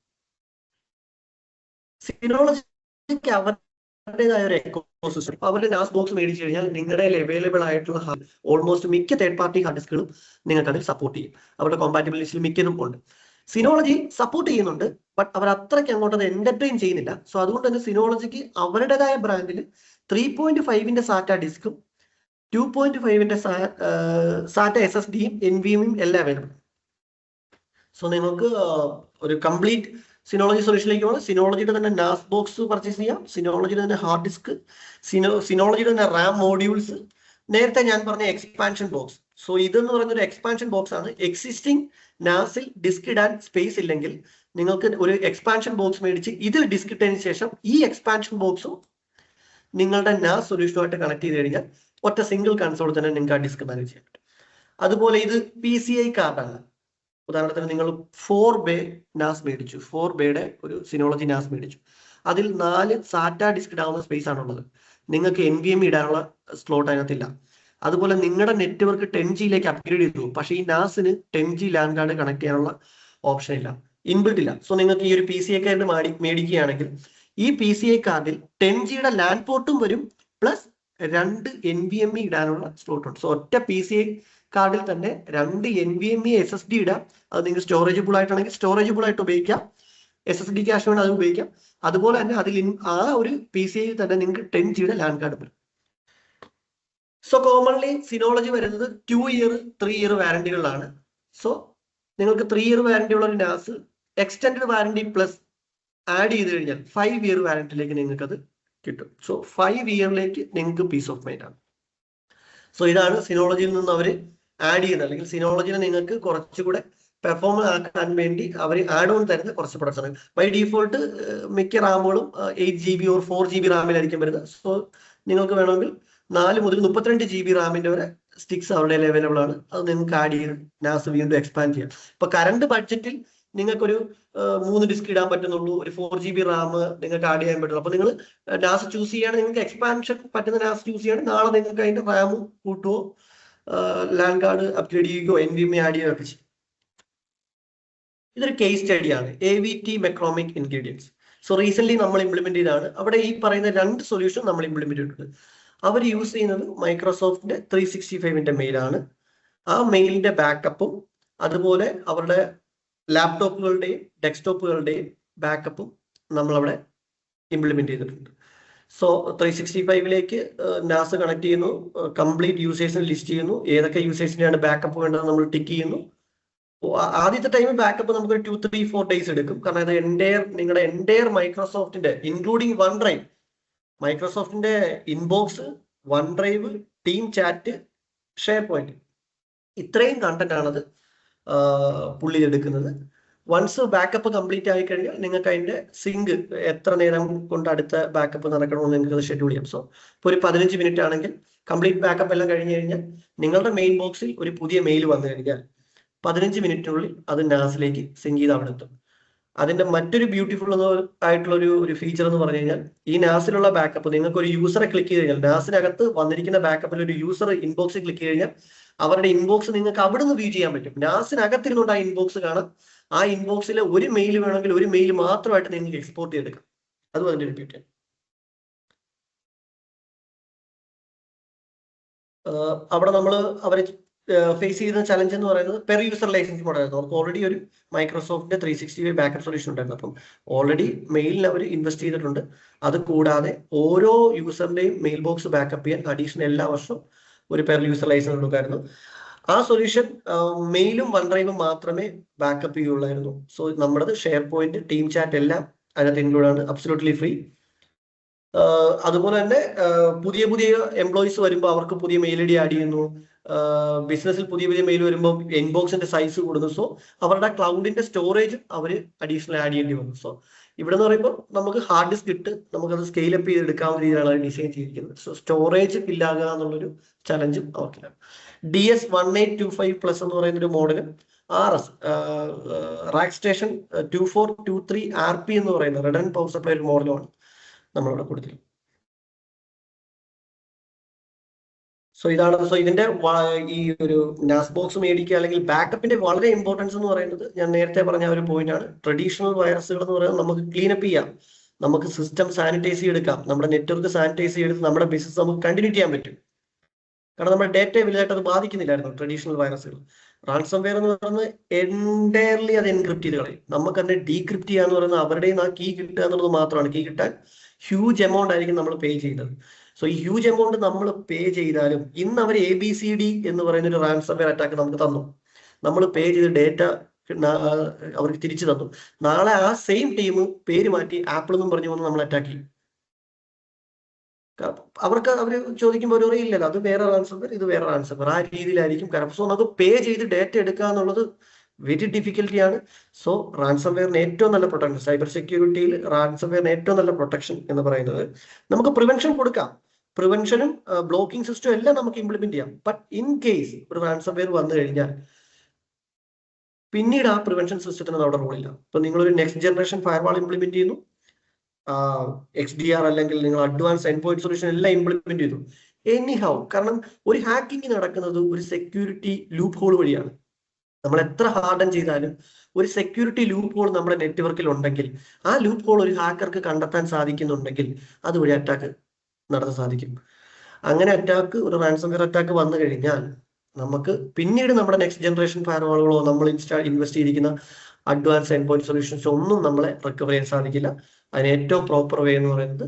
സിനോളജിക്ക് അവരുടേതായ ഒരു എക്കോസിസ്റ്റം, അവരുടെ നാസ് ബോക്സ് മേടിച്ചു കഴിഞ്ഞാൽ നിങ്ങളുടെ അവൈലബിൾ ആയിട്ടുള്ള ഓൾമോസ്റ്റ് മിക്ക തേർഡ് പാർട്ടി ഹാർഡ് ഡിസ്കുകളും നിങ്ങൾക്ക് അതിൽ സപ്പോർട്ട് ചെയ്യും. അവരുടെ കോമ്പാറ്റബിലിറ്റിയിൽ മിക്കതും ഉണ്ട്. സിനോളജി സപ്പോർട്ട് ചെയ്യുന്നുണ്ട്, ബട്ട് അവർ അത്രയ്ക്ക് അങ്ങോട്ട് അത് എന്റർടൈൻ ചെയ്യുന്നില്ല. സോ അതുകൊണ്ട് തന്നെ സിനോളജിക്ക് അവരുടേതായ ബ്രാൻഡിൽ 3.5 സാറ്റ ഡിസ്കും 2.5 സാറ്റ SSDയും NVMeയും എല്ലാം അവൈലബിൾ. സോ നിങ്ങൾക്ക് ഒരു കംപ്ലീറ്റ് സിനോളജി സൊല്യൂഷനിലേക്ക് പോകണം. സിനോളജിയുടെ തന്നെ നാസ് ബോക്സ് പർച്ചേസ് ചെയ്യാം, സിനോളജിയുടെ തന്നെ ഹാർഡ് ഡിസ്ക്, സിനോളജിയുടെ തന്നെ റാം മോഡ്യൂൾസ്, നേരത്തെ ഞാൻ പറഞ്ഞ എക്സ്പാൻഷൻ ബോക്സ്. സോ ഇതെന്ന് പറയുന്ന ഒരു എക്സ്പാൻഷൻ ബോക്സ് ആണ്. എക്സിസ്റ്റിംഗ് നാസിൽ ഡിസ്ക് ഇടാൻ സ്പേസ് ഇല്ലെങ്കിൽ നിങ്ങൾക്ക് ഒരു എക്സ്പാൻഷൻ ബോക്സ് മേടിച്ച് ഇതിൽ ഡിസ്ക് ഇട്ടതിന് ശേഷം ഈ എക്സ്പാൻഷൻ ബോക്സും നിങ്ങളുടെ നാസ് സൊല്യൂഷനുമായിട്ട് കണക്ട് ചെയ്ത് കഴിഞ്ഞാൽ ഒറ്റ സിംഗിൾ കൺസോൾ തന്നെ നിങ്ങൾക്ക് ആ ഡിസ്ക് മാനേജ് ചെയ്യാൻ പറ്റും. അതുപോലെ ഇത് PCI കാർഡാണ്. ഉദാഹരണത്തിന് നിങ്ങൾ 4 ബേ നാസ് മേടിച്ചു, 4 ബേയുടെ ഒരു സിനോളജി നാസ് മേടിച്ചു, അതിൽ 4 സാറ്റ ഡിസ്ക് ഇടാവുന്ന സ്പേസ് ആണുള്ളത്. നിങ്ങൾക്ക് NVMe ഇടാനുള്ള സ്ലോട്ട് അതിനകത്തില്ല. അതുപോലെ നിങ്ങളുടെ നെറ്റ്വർക്ക് 10G അപ്ഗ്രേഡ് ചെയ്തു, പക്ഷേ ഈ നാസിന് 10G ലാൻഡ് കാർഡ് കണക്ട് ചെയ്യാനുള്ള ഓപ്ഷൻ ഇല്ല, ഇൻബിൽട്ട് ഇല്ല. സോ നിങ്ങൾക്ക് ഈ ഒരു PCI കാർഡ് മേടിക്കുകയാണെങ്കിൽ ഈ PCI കാർഡിൽ 10Gയുടെ ലാൻഡ് പോർട്ടും വരും, പ്ലസ് 2 NVMe ഇടാനുള്ള സ്ലോട്ട് ഉണ്ട്. സോ ഒറ്റ PCI കാർഡിൽ തന്നെ 2 NVMe SSD ഇടാം. അത് നിങ്ങൾക്ക് സ്റ്റോറേജബിൾ ആയിട്ടാണെങ്കിൽ സ്റ്റോറേജബിൾ ആയിട്ട് ഉപയോഗിക്കാം, SSD ക്യാഷ് വേണം അത് ഉപയോഗിക്കാം. അതുപോലെ തന്നെ അതിൽ ആ ഒരു PCI തന്നെ നിങ്ങൾക്ക് 10Gയുടെ ലാൻഡ് കാർഡ് വരും. സോ കോമൺലി സിനോളജി വരുന്നത് 2 ഇയർ 3 ഇയർ വാറന്റികളിലാണ്. സോ നിങ്ങൾക്ക് 3 ഇയർ വാറന്റി ഉള്ള ഒരു നാസ് എക്സ്റ്റൻഡഡ് വാറന്റി പ്ലസ് ആഡ് ചെയ്ത് കഴിഞ്ഞാൽ 5 ഇയർ വാറന്റിയിലേക്ക് നിങ്ങൾക്ക് അത് കിട്ടും. സോ 5 ഇയറിലേക്ക് നിങ്ങൾക്ക് പീസ് ഓഫ് മൈൻഡ് ആണ്. സോ ഇതാണ് സിനോളജിയിൽ നിന്ന് അവർ ആഡ് ചെയ്യുന്നത്, അല്ലെങ്കിൽ സിനോളജിനെ നിങ്ങൾക്ക് കുറച്ചുകൂടെ പെർഫോം ആക്കാൻ വേണ്ടി അവർ ആഡ് ഓൺ തരുന്ന കുറച്ച് പ്രൊഡക്ട്സ് ആണ്. ബൈ ഡീഫോൾട്ട് മിക്ക റാമുകളും 8 GB or 4 GB റാമിലായിരിക്കും വരുന്നത്. സോ നിങ്ങൾക്ക് വേണമെങ്കിൽ 4 മുതൽ 32 GB റാമിന്റെ വരെ സ്റ്റിക്സ് അവരുടെ അവൈലബിൾ ആണ്. അത് നിങ്ങൾക്ക് ആഡ് ചെയ്ത് നാസ് വീണ്ടും എക്സ്പാൻഡ് ചെയ്യാം. ഇപ്പൊ കറണ്ട് ബഡ്ജറ്റിൽ നിങ്ങൾക്കൊരു 3 ഡിസ്ക് ഇടാൻ പറ്റുന്നുള്ളൂ, ഒരു 4 GB റാം നിങ്ങൾക്ക് ആഡ് ചെയ്യാൻ പറ്റുള്ളൂ. അപ്പൊ നിങ്ങൾ നാസ് ചൂസ് ചെയ്യുകയാണെങ്കിൽ നിങ്ങൾക്ക് എക്സ്പാൻഷൻ പറ്റുന്ന നാസ് ചൂസ് ചെയ്യുകയാണെങ്കിൽ നാളെ നിങ്ങൾക്ക് അതിന്റെ റാമും കൂട്ടുകയോ ലാൻഡ് കാർഡ് അപ്ഗ്രേഡ് ചെയ്യുകയോ NVMe ആഡ് ചെയ്യുകയോ ഒക്കെ ചെയ്യും. ഇതൊരു കേസ് സ്റ്റഡിയാണ്, AVT മെക്രോമിക് ഇൻഗ്രീഡിയൻസ്. സോ റീസെന്റ് നമ്മൾ ഇംപ്ലിമെന്റ് ചെയ്താണ്. അവിടെ ഈ പറയുന്ന 2 സൊല്യൂഷൻ നമ്മൾ ഇംപ്ലിമെന്റ് ചെയ്തിട്ടുണ്ട്. അവർ യൂസ് ചെയ്യുന്നത് മൈക്രോസോഫ്റ്റിന്റെ 365ന്റെ മെയിലാണ്. ആ മെയിലിന്റെ ബാക്കപ്പും അതുപോലെ അവരുടെ ലാപ്ടോപ്പുകളുടെയും ഡെസ്ക്ടോപ്പുകളുടെയും ബാക്കപ്പും നമ്മളവിടെ ഇംപ്ലിമെന്റ് ചെയ്തിട്ടുണ്ട്. സോ 365ലേക്ക് നാസ് കണക്ട് ചെയ്യുന്നു, കംപ്ലീറ്റ് യൂസേഴ്സിനെ ലിസ്റ്റ് ചെയ്യുന്നു, ഏതൊക്കെ യൂസേഴ്സിനെയാണ് ബാക്കപ്പ് വേണ്ടത് നമ്മൾ ടിക്ക് ചെയ്യുന്നു. ആദ്യത്തെ ടൈം ബാക്കപ്പ് നമുക്ക് 2, 3, 4 ഡേയ്സ് എടുക്കും. കാരണം ഇത് നിങ്ങളുടെ എൻറ്റയർ മൈക്രോസോഫ്റ്റിന്റെ ഇൻക്ലൂഡിങ് വൺ ഡ്രൈവ്, മൈക്രോസോഫ്റ്റിന്റെ inbox, OneDrive, team chat, SharePoint, ഇത്രയും കണ്ടന്റ് ആണത് പുള്ളി എടുക്കുന്നത്. വൺസ് ബാക്കപ്പ് കംപ്ലീറ്റ് ആയി കഴിഞ്ഞാൽ നിങ്ങൾക്ക് അതിന്റെ സിങ്ക് എത്ര നേരം കൊണ്ട് അടുത്ത ബാക്കപ്പ് നടക്കണമെന്ന് നിങ്ങൾക്ക് ഷെഡ്യൂൾ ചെയ്യാം. സോ ഇപ്പോൾ ഒരു 15 മിനിറ്റ് ആണെങ്കിൽ കംപ്ലീറ്റ് ബാക്കപ്പ് എല്ലാം കഴിഞ്ഞ് കഴിഞ്ഞാൽ നിങ്ങളുടെ മെയിൻ ബോക്സിൽ ഒരു പുതിയ മെയിൽ വന്നു കഴിഞ്ഞാൽ 15 മിനിറ്റിനുള്ളിൽ അത് നാസിലേക്ക് സിങ്ക് ചെയ്ത് അവിടെ എത്തും. അതിന്റെ മറ്റൊരു ബ്യൂട്ടിഫുൾ ആയിട്ടുള്ള ഒരു ഫീച്ചർ എന്ന് പറഞ്ഞു കഴിഞ്ഞാൽ, ഈ നാസിലുള്ള ബാക്കപ്പ് നിങ്ങൾക്ക് ഒരു യൂസറെ ക്ലിക്ക് ചെയ്ത് കഴിഞ്ഞാൽ, നാസിനകത്ത് വന്നിരിക്കുന്ന ബാക്കപ്പിൽ ഒരു യൂസർ ഇൻബോക്സിൽ ക്ലിക്ക് ചെയ്ത് കഴിഞ്ഞാൽ അവരുടെ ഇൻബോക്സ് നിങ്ങൾക്ക് അവിടെ നിന്ന് വ്യൂ ചെയ്യാൻ പറ്റും. നാസിനകത്തിരുന്നുകൊണ്ട് ആ ഇൻബോക്സ് കാണാം. ആ ഇൻബോക്സിലെ ഒരു മെയിൽ വേണമെങ്കിൽ ഒരു മെയിൽ മാത്രമായിട്ട് നിങ്ങൾക്ക് എക്സ്പോർട്ട് ചെയ്തെടുക്കാം. അതും അതിന്റെ ഒരു ബ്യൂട്ടി. അവിടെ നമ്മൾ അവരെ ഫേസ് ചെയ്യുന്ന ചലഞ്ച് എന്ന് പറയുന്നത് പെർ യൂസർ ലൈസൻസ് മോഡലായിരുന്നു. നമുക്ക് ഓൾറെഡി ഒരു മൈക്രോസോഫ്റ്റിന്റെ 365 ബാക്കപ്പ് സൊല്യൂഷൻ ഉണ്ടായിരുന്നു. അപ്പം ഓൾറെഡി മെയിലിൽ അവർ ഇൻവെസ്റ്റ് ചെയ്തിട്ടുണ്ട്. അത് കൂടാതെ ഓരോ യൂസറിന്റെയും മെയിൽ ബോക്സ് ബാക്കപ്പ് ചെയ്യാൻ അഡീഷണൽ എല്ലാ വർഷവും ഒരു പെർ യൂസർ ലൈസൻസ് കൊടുക്കായിരുന്നു. ആ സൊല്യൂഷൻ മെയിലും വൺ ഡ്രൈവും മാത്രമേ ബാക്കപ്പ് ചെയ്യുള്ളായിരുന്നു. സോ നമ്മുടെ ഷെയർ പോയിന്റ്, ടീം ചാറ്റ് എല്ലാം അതിനകത്ത് ഇൻക്ലൂഡ് ആണ്, അബ്സല്യൂട്ട്ലി ഫ്രീ. അതുപോലെ തന്നെ പുതിയ എംപ്ലോയീസ് വരുമ്പോൾ അവർക്ക് പുതിയ മെയിൽ ഐ ഡി ആഡ് ചെയ്യുന്നു. ബിസിനസ്സിൽ പുതിയ മെയിൽ വരുമ്പോൾ ഇൻബോക്സിന്റെ സൈസ് കൂടുന്നു. സോ അവരുടെ ക്ലൗഡിന്റെ സ്റ്റോറേജ് അവർ അഡീഷണൽ ആഡ് ചെയ്യേണ്ടി വന്നു. സോ ഇവിടെ എന്ന് പറയുമ്പോൾ നമുക്ക് ഹാർഡ് ഡിസ്ക് ഇട്ട് നമുക്കത് സ്കെയിൽ അപ്പ് ചെയ്തെടുക്കാവുന്ന രീതിയിലാണ് ഡിസൈൻ ചെയ്തിരിക്കുന്നത്. സോ സ്റ്റോറേജ് ഇല്ലാകുക എന്നുള്ളൊരു ചലഞ്ചും അവർക്കില്ല. DS1825+ എന്ന് പറയുന്ന ഒരു മോഡലും RS റാക്ക് സ്റ്റേഷൻ 2423 RP എന്ന് പറയുന്ന റിഡൻഡന്റ് പവർ സപ്ലൈ ഒരു മോഡലുമാണ് നമ്മളിവിടെ കൊടുത്തിരിക്കുന്നത്. സോ ഇതാണ്. സോ ഇതിന്റെ ഈ ഒരു നാസ് ബോക്സ് മേടിക്കുക അല്ലെങ്കിൽ ബാക്കപ്പിന്റെ വളരെ ഇമ്പോർട്ടൻസ് എന്ന് പറയുന്നത് ഞാൻ നേരത്തെ പറഞ്ഞ ഒരു പോയിന്റ് ആണ്. ട്രഡീഷണൽ വൈറസുകൾ എന്ന് പറയുന്നത് നമുക്ക് ക്ലീനപ്പ് ചെയ്യാം, നമുക്ക് സിസ്റ്റം സാനിറ്റൈസ് ചെയ്തെടുക്കാം, നമ്മുടെ നെറ്റ്വർക്ക് സാനിറ്റൈസ് ചെയ്തെടുത്ത് നമ്മുടെ ബിസിനസ് നമുക്ക് കണ്ടിന്യൂ ചെയ്യാൻ പറ്റും. കാരണം നമ്മുടെ ഡേറ്റയെ വലുതായിട്ട് അത് ബാധിക്കുന്നില്ലായിരുന്നു ട്രഡീഷണൽ വൈറസുകൾ. റാൻസം വെയർ എന്ന് പറയുന്നത് എൻറ്റയർലി അത് എൻക്രിപ്റ്റ് ചെയ്ത് കളയും. നമുക്ക് തന്നെ ഡീക്രിപ്റ്റ് ചെയ്യാന്ന് പറയുന്നത് അവരുടെയും ആ കീ കിട്ടുക എന്നുള്ളത് മാത്രമാണ്. കീ കിട്ടാൻ ഹ്യൂജ് എമൗണ്ട് ആയിരിക്കും നമ്മൾ പേ ചെയ്യുന്നത്. സോ ഈ ഹ്യൂജ് എമൗണ്ട് നമ്മൾ പേ ചെയ്താലും ഇന്ന് അവർ ABCD എന്ന് പറയുന്ന ഒരു റാൻസം വെയർ അറ്റാക്ക് നമുക്ക് തന്നു. നമ്മൾ പേ ചെയ്ത് ഡേറ്റ അവർക്ക് തിരിച്ചു തന്നു. നാളെ ആ സെയിം ടീം പേര് മാറ്റി ആപ്പിൾ എന്നും പറഞ്ഞു വന്ന് നമ്മൾ അറ്റാക്ക് ചെയ്യും. അവർ ചോദിക്കുമ്പോൾ ഒരു അറിയില്ലല്ലോ, അത് വേറെ റാൻസം, ഇത് വേറെ റാൻസം, ആ രീതിയിലായിരിക്കും. സോ നമുക്ക് പേ ചെയ്ത് ഡേറ്റ എടുക്കുക എന്നുള്ളത് വെരി ഡിഫിക്കൽട്ടിയാണ്. സോ റാൻസം വെയറിന് ഏറ്റവും നല്ല പ്രൊട്ടക്ഷൻ, സൈബർ സെക്യൂരിറ്റിയിൽ റാൻസം വെയറിന് ഏറ്റവും നല്ല പ്രൊട്ടക്ഷൻ എന്ന് പറയുന്നത് നമുക്ക് പ്രിവെൻഷൻ കൊടുക്കാം. പ്രിവെൻഷനും ബ്ലോക്കിംഗ് സിസ്റ്റം എല്ലാം നമുക്ക് ഇംപ്ലിമെന്റ് ചെയ്യാം. ബട്ട് ഇൻ കേസ് ഒരു റാൻസം വെയർ വന്നു കഴിഞ്ഞാൽ പിന്നീട് ആ പ്രിവെൻഷൻ സിസ്റ്റത്തിന് അവിടെ റോളില്ല. ഇപ്പൊ നിങ്ങളൊരു നെക്സ്റ്റ് ജനറേഷൻ ഫയർവാൾ ഇംപ്ലിമെന്റ് ചെയ്യുന്നു, XDR അല്ലെങ്കിൽ നിങ്ങൾ അഡ്വാൻസ് എൻഡ് പോയിന്റ് സൊല്യൂഷൻ എല്ലാം ഇംപ്ലിമെന്റ് ചെയ്തു, എനിഹൗ. കാരണം ഒരു ഹാക്കിംഗ് നടക്കുന്നത് ഒരു സെക്യൂരിറ്റി ലൂപ്പ് ഹോൾ വഴിയാണ്. നമ്മൾ എത്ര ഹാർഡൻ ചെയ്താലും ഒരു സെക്യൂരിറ്റി ലൂപ്പ് ഹോൾ നമ്മുടെ നെറ്റ്വർക്കിൽ ഉണ്ടെങ്കിൽ ആ ലൂപ്പ് ഹോൾ ഒരു ഹാക്കർക്ക് കണ്ടെത്താൻ സാധിക്കുന്നുണ്ടെങ്കിൽ അതുവഴി അറ്റാക്ക് നടത്താൻ സാധിക്കും. അങ്ങനെ അറ്റാക്ക്, ഒരു റാൻസം വെയർ അറ്റാക്ക് വന്നു കഴിഞ്ഞാൽ നമുക്ക് പിന്നീട് നമ്മുടെ നെക്സ്റ്റ് ജനറേഷൻ ഫയർവാളുകളോ നമ്മൾ ഇൻവെസ്റ്റ് ചെയ്തിരിക്കുന്ന അഡ്വാൻസ് എൻഡ് പോയിന്റ് സൊല്യൂഷൻസ് ഒന്നും നമ്മളെ റിക്കവർ ചെയ്യാൻ സാധിക്കില്ല. അതിന് ഏറ്റവും പ്രോപ്പർ വേ എന്ന് പറയുന്നത്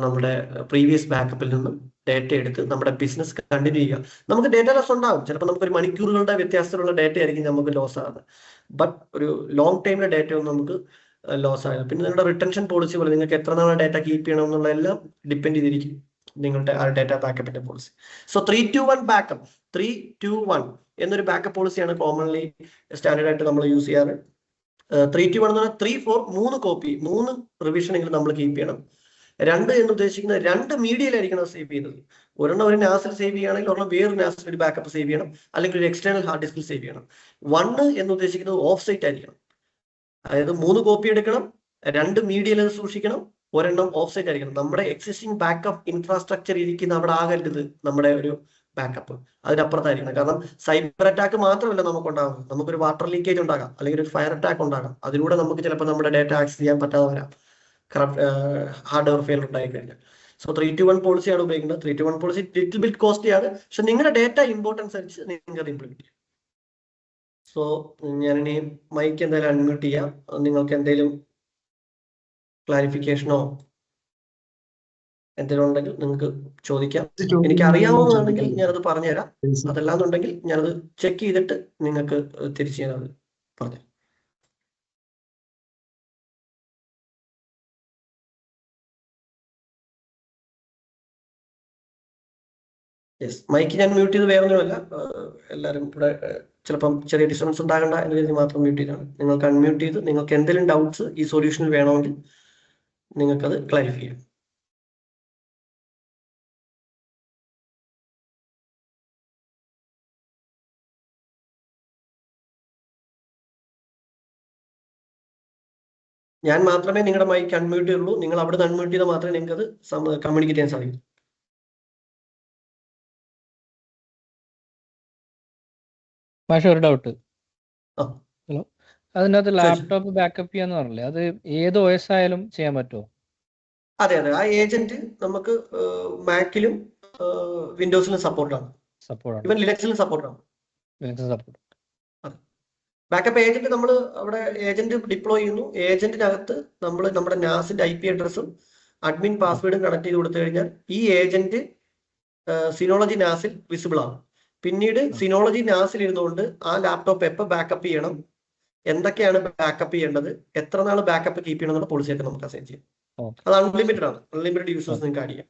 നമ്മുടെ പ്രീവിയസ് ബാക്കപ്പിൽ നിന്നും ഡേറ്റ എടുത്ത് നമ്മുടെ ബിസിനസ് കണ്ടിന്യൂ ചെയ്യുക. നമുക്ക് ഡേറ്റ ലോസ് ഉണ്ടാകും, ചിലപ്പോൾ നമുക്കൊരു മണിക്കൂറുകളുടെ വ്യത്യാസത്തിലുള്ള ഡേറ്റ ആയിരിക്കും നമുക്ക് ലോസ് ആകുന്നത്. ബട്ട് ഒരു ലോങ് ടൈമിലെ ഡേറ്റ ഒന്നും നമുക്ക് ലോസ് ആകില്ല. പിന്നെ നിങ്ങളുടെ റിട്ടൻഷൻ പോളിസി പോലെ നിങ്ങൾക്ക് എത്ര നാളെ ഡേറ്റ കീപ്പ് ചെയ്യണം എന്നുള്ള എല്ലാം ഡിപ്പെൻഡ് ചെയ്തിരിക്കും നിങ്ങളുടെ ആ ഡേറ്റ ബാക്കപ്പിന്റെ പോളിസി. സോ 3-2-1 ബാക്കപ്പ്, 3-2-1 എന്നൊരു ബാക്കപ്പ് പോളിസിയാണ് കോമൺലി സ്റ്റാൻഡേർഡ് ആയിട്ട് നമ്മൾ യൂസ് ചെയ്യാറ്. 3-2-1 എന്ന് പറഞ്ഞാൽ 3-4 3 കോപ്പി, 3 റിവിഷനെങ്കിലും നമ്മൾ കീപ്പ് ചെയ്യണം. 2 എന്ന് ഉദ്ദേശിക്കുന്നത് 2 മീഡിയയിലായിരിക്കണം സേവ് ചെയ്യുന്നത്. ഒരെണ്ണം ഒരു നാസിൽ സേവ് ചെയ്യുകയാണെങ്കിൽ ഒരെണ്ണം വേറൊരു നാസിൽ ഒരു ബാക്കപ്പ് സേവ് ചെയ്യണം, അല്ലെങ്കിൽ ഒരു എക്സ്റ്റേണൽ ഹാർഡ് ഡിസ്കിൽ സേവ് ചെയ്യണം. 1 എന്ന് ഉദ്ദേശിക്കുന്നത് ഓഫ് സൈറ്റ് ആയിരിക്കണം. അതായത് 3 കോപ്പി എടുക്കണം, 2 മീഡിയയിൽ സൂക്ഷിക്കണം, ഒരെണ്ണം ഓഫ് സൈറ്റ് ആയിരിക്കണം. നമ്മുടെ എക്സിസ്റ്റിംഗ് ബാക്കപ്പ് ഇൻഫ്രാസ്ട്രക്ചർ ഇരിക്കുന്ന അവിടെ ആകരുത് നമ്മുടെ ഒരു ബാക്കപ്പ്, അതിനപ്പുറത്തായിരിക്കണം. കാരണം സൈബർ അറ്റാക്ക് മാത്രമല്ല നമുക്ക് ഉണ്ടാകുന്നത്, നമുക്കൊരു വാട്ടർ ലീക്കേജ് ഉണ്ടാകാം, അല്ലെങ്കിൽ ഒരു ഫയർ അറ്റാക്ക് ഉണ്ടാകാം. അതിലൂടെ നമുക്ക് ചിലപ്പോൾ നമ്മുടെ ഡേറ്റ ആക്സസ് ചെയ്യാൻ പറ്റാതെ വരാം. ഹാർഡ്വെയർ ഫെയിൽ ഉണ്ടായി കഴിഞ്ഞാൽ. സോ 3-to-1 പോളിസിയാണ് ഉപയോഗിക്കുന്നത്. 3-to-1 പോളിസി ലിറ്റിൽ ബിറ്റ് കോസ്റ്റ്ലിയാണ്, പക്ഷെ നിങ്ങളുടെ ഡേറ്റ ഇമ്പോർട്ടൻസ് അനുസരിച്ച് നിങ്ങൾക്ക് ഇംപ്ലിമെന്റ് ചെയ്യാം. സോ ഞാനിനി മൈക്ക് എന്തായാലും അൺമ്യൂട്ട് ചെയ്യാം. നിങ്ങൾക്ക് എന്തെങ്കിലും ക്ലാരിഫിക്കേഷനോ എന്തെങ്കിലും ഉണ്ടെങ്കിൽ നിങ്ങൾക്ക് ചോദിക്കാം. എനിക്ക് അറിയാവുന്നതാണെങ്കിൽ ഞാനത് പറഞ്ഞുതരാം, അതല്ലാന്നുണ്ടെങ്കിൽ ഞാനത് ചെക്ക് ചെയ്തിട്ട് നിങ്ങൾക്ക് തിരിച്ച് ഞാനത് പറഞ്ഞു. യെസ്, മൈക്ക് ഞാൻ മ്യൂട്ട് ചെയ്ത് വേറൊന്നുമല്ല, എല്ലാവരും ഇവിടെ ചിലപ്പം ചെറിയ ഡിസ്റ്റർബൻസ് ഉണ്ടാകണ്ട എന്ന് കരുതി മാത്രം മ്യൂട്ട് ചെയ്താണ്. നിങ്ങൾക്ക് അൺമ്യൂട്ട് ചെയ്ത് നിങ്ങൾക്ക് എന്തെങ്കിലും ഡൗട്ട്സ് ഈ സൊല്യൂഷനിൽ വേണമെങ്കിൽ നിങ്ങൾക്കത് ക്ലാരിഫൈ ചെയ്യാം. ഞാൻ മാത്രമേ നിങ്ങളുടെ മൈക്ക് അൺമ്യൂട്ട് ചെയ്യുള്ളൂ. നിങ്ങൾ അവിടെ നിന്ന് അൺമ്യൂട്ട് ചെയ്താൽ മാത്രമേ നിങ്ങൾക്ക് അത് കമ്മ്യൂണിക്കേറ്റ് ചെയ്യാൻ സാധിക്കൂ. പക്ഷെ ഒരു ഡൗട്ട്. ആ. ഹലോ, അതിനകത്ത് ചോദിച്ചോ. ലാപ്ടോപ്പ് ബാക്കപ്പ് ചെയ്യാന്ന് പറഞ്ഞില്ലേ, അത് ഏത് OS ആയാലും ചെയ്യാൻ പറ്റുമോ? അതെ അതെ, ആ ഏജന്റ് നമുക്ക് മാക്കിലും വിൻഡോസിലും സപ്പോർട്ടാണ്, സപ്പോർട്ടാണ്, ഇവൻ ലിനക്സിലും സപ്പോർട്ടാണ്. സപ്പോർട്ട്. ബാക്കപ്പ് ഏജന്റ് നമ്മൾ അവിടെ ഏജന്റ് ഡിപ്ലോയ് ചെയ്യുന്നു. ഏജന്റിനകത്ത് നമ്മൾ നമ്മുടെ നാസിന്റെ IP അഡ്രസ്സും അഡ്മിൻ പാസ്വേഡും കണക്ട് ചെയ്ത് കൊടുത്തു കഴിഞ്ഞാൽ ഈ ഏജന്റ് സിനോളജി നാസിൽ വിസിബിൾ ആണ്. പിന്നീട് സിനോളജി നാസിൽ ഇരുന്നുകൊണ്ട് ആ ലാപ്ടോപ്പ് എപ്പോൾ ബാക്കപ്പ് ചെയ്യണം, എന്തൊക്കെയാണ് ബാക്കപ്പ് ചെയ്യേണ്ടത്, എത്ര നാൾ ബാക്കപ്പ് കീപ്പ് ചെയ്യണം എന്നുള്ള പോളിസിയൊക്കെ നമുക്ക് അസൈൻ ചെയ്യാം. അത് അൺലിമിറ്റഡ് ആണ്, അൺലിമിറ്റഡ് യൂസേഴ്സ് നിങ്ങൾക്ക് ആഡ് ചെയ്യാം.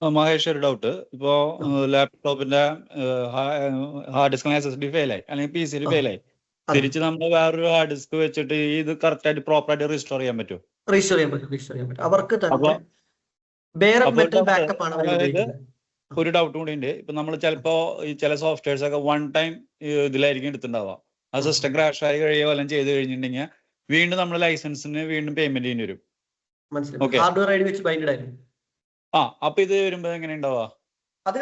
മഹേഷ്, ഒരു ഡൗട്ട്. ഇപ്പോ ലാപ്ടോപ്പിന്റെ ഹാർഡ് ഡിസ്കിന് SSD ഫെയിലായി അല്ലെങ്കിൽ PC ഫെയിലായി, തിരിച്ച് നമ്മൾ വേറൊരു ഹാർഡ് ഡിസ്ക് വെച്ചിട്ട് ഇത് കറക്റ്റ് ആയിട്ട് പ്രോപ്പർ ആയിട്ട് റീസ്റ്റോർ ചെയ്യാൻ പറ്റുമോ? റീസ്റ്റോർ ചെയ്യാൻ പറ്റും. അവർക്ക് തന്നെ ഒരു ഡൗട്ട് കൂടി ഉണ്ട്. ഇപ്പൊ നമ്മൾ ചിലപ്പോ ഈ ചില സോഫ്റ്റ്വെയർസ് ഒക്കെ 1 ടൈം ഇതിലായിരിക്കും എടുത്തിട്ടുണ്ടാവുക. ആ സിസ്റ്റം ക്രാഷ് ആയി കഴിയുക വല്ലതും ചെയ്ത് കഴിഞ്ഞിട്ടുണ്ടെങ്കിൽ വീണ്ടും നമ്മൾ ലൈസൻസിന് വീണ്ടും പേയ്മെന്റ് ചെയ്യേണ്ടി വരും. ഹാർഡ്വെയർ ഐഡി വെച്ച് ബൈൻഡ് ആയിരുന്നു. അപ്പൊ ഇത് വരുമ്പോ എങ്ങനെ ഉണ്ടാവുക? അത്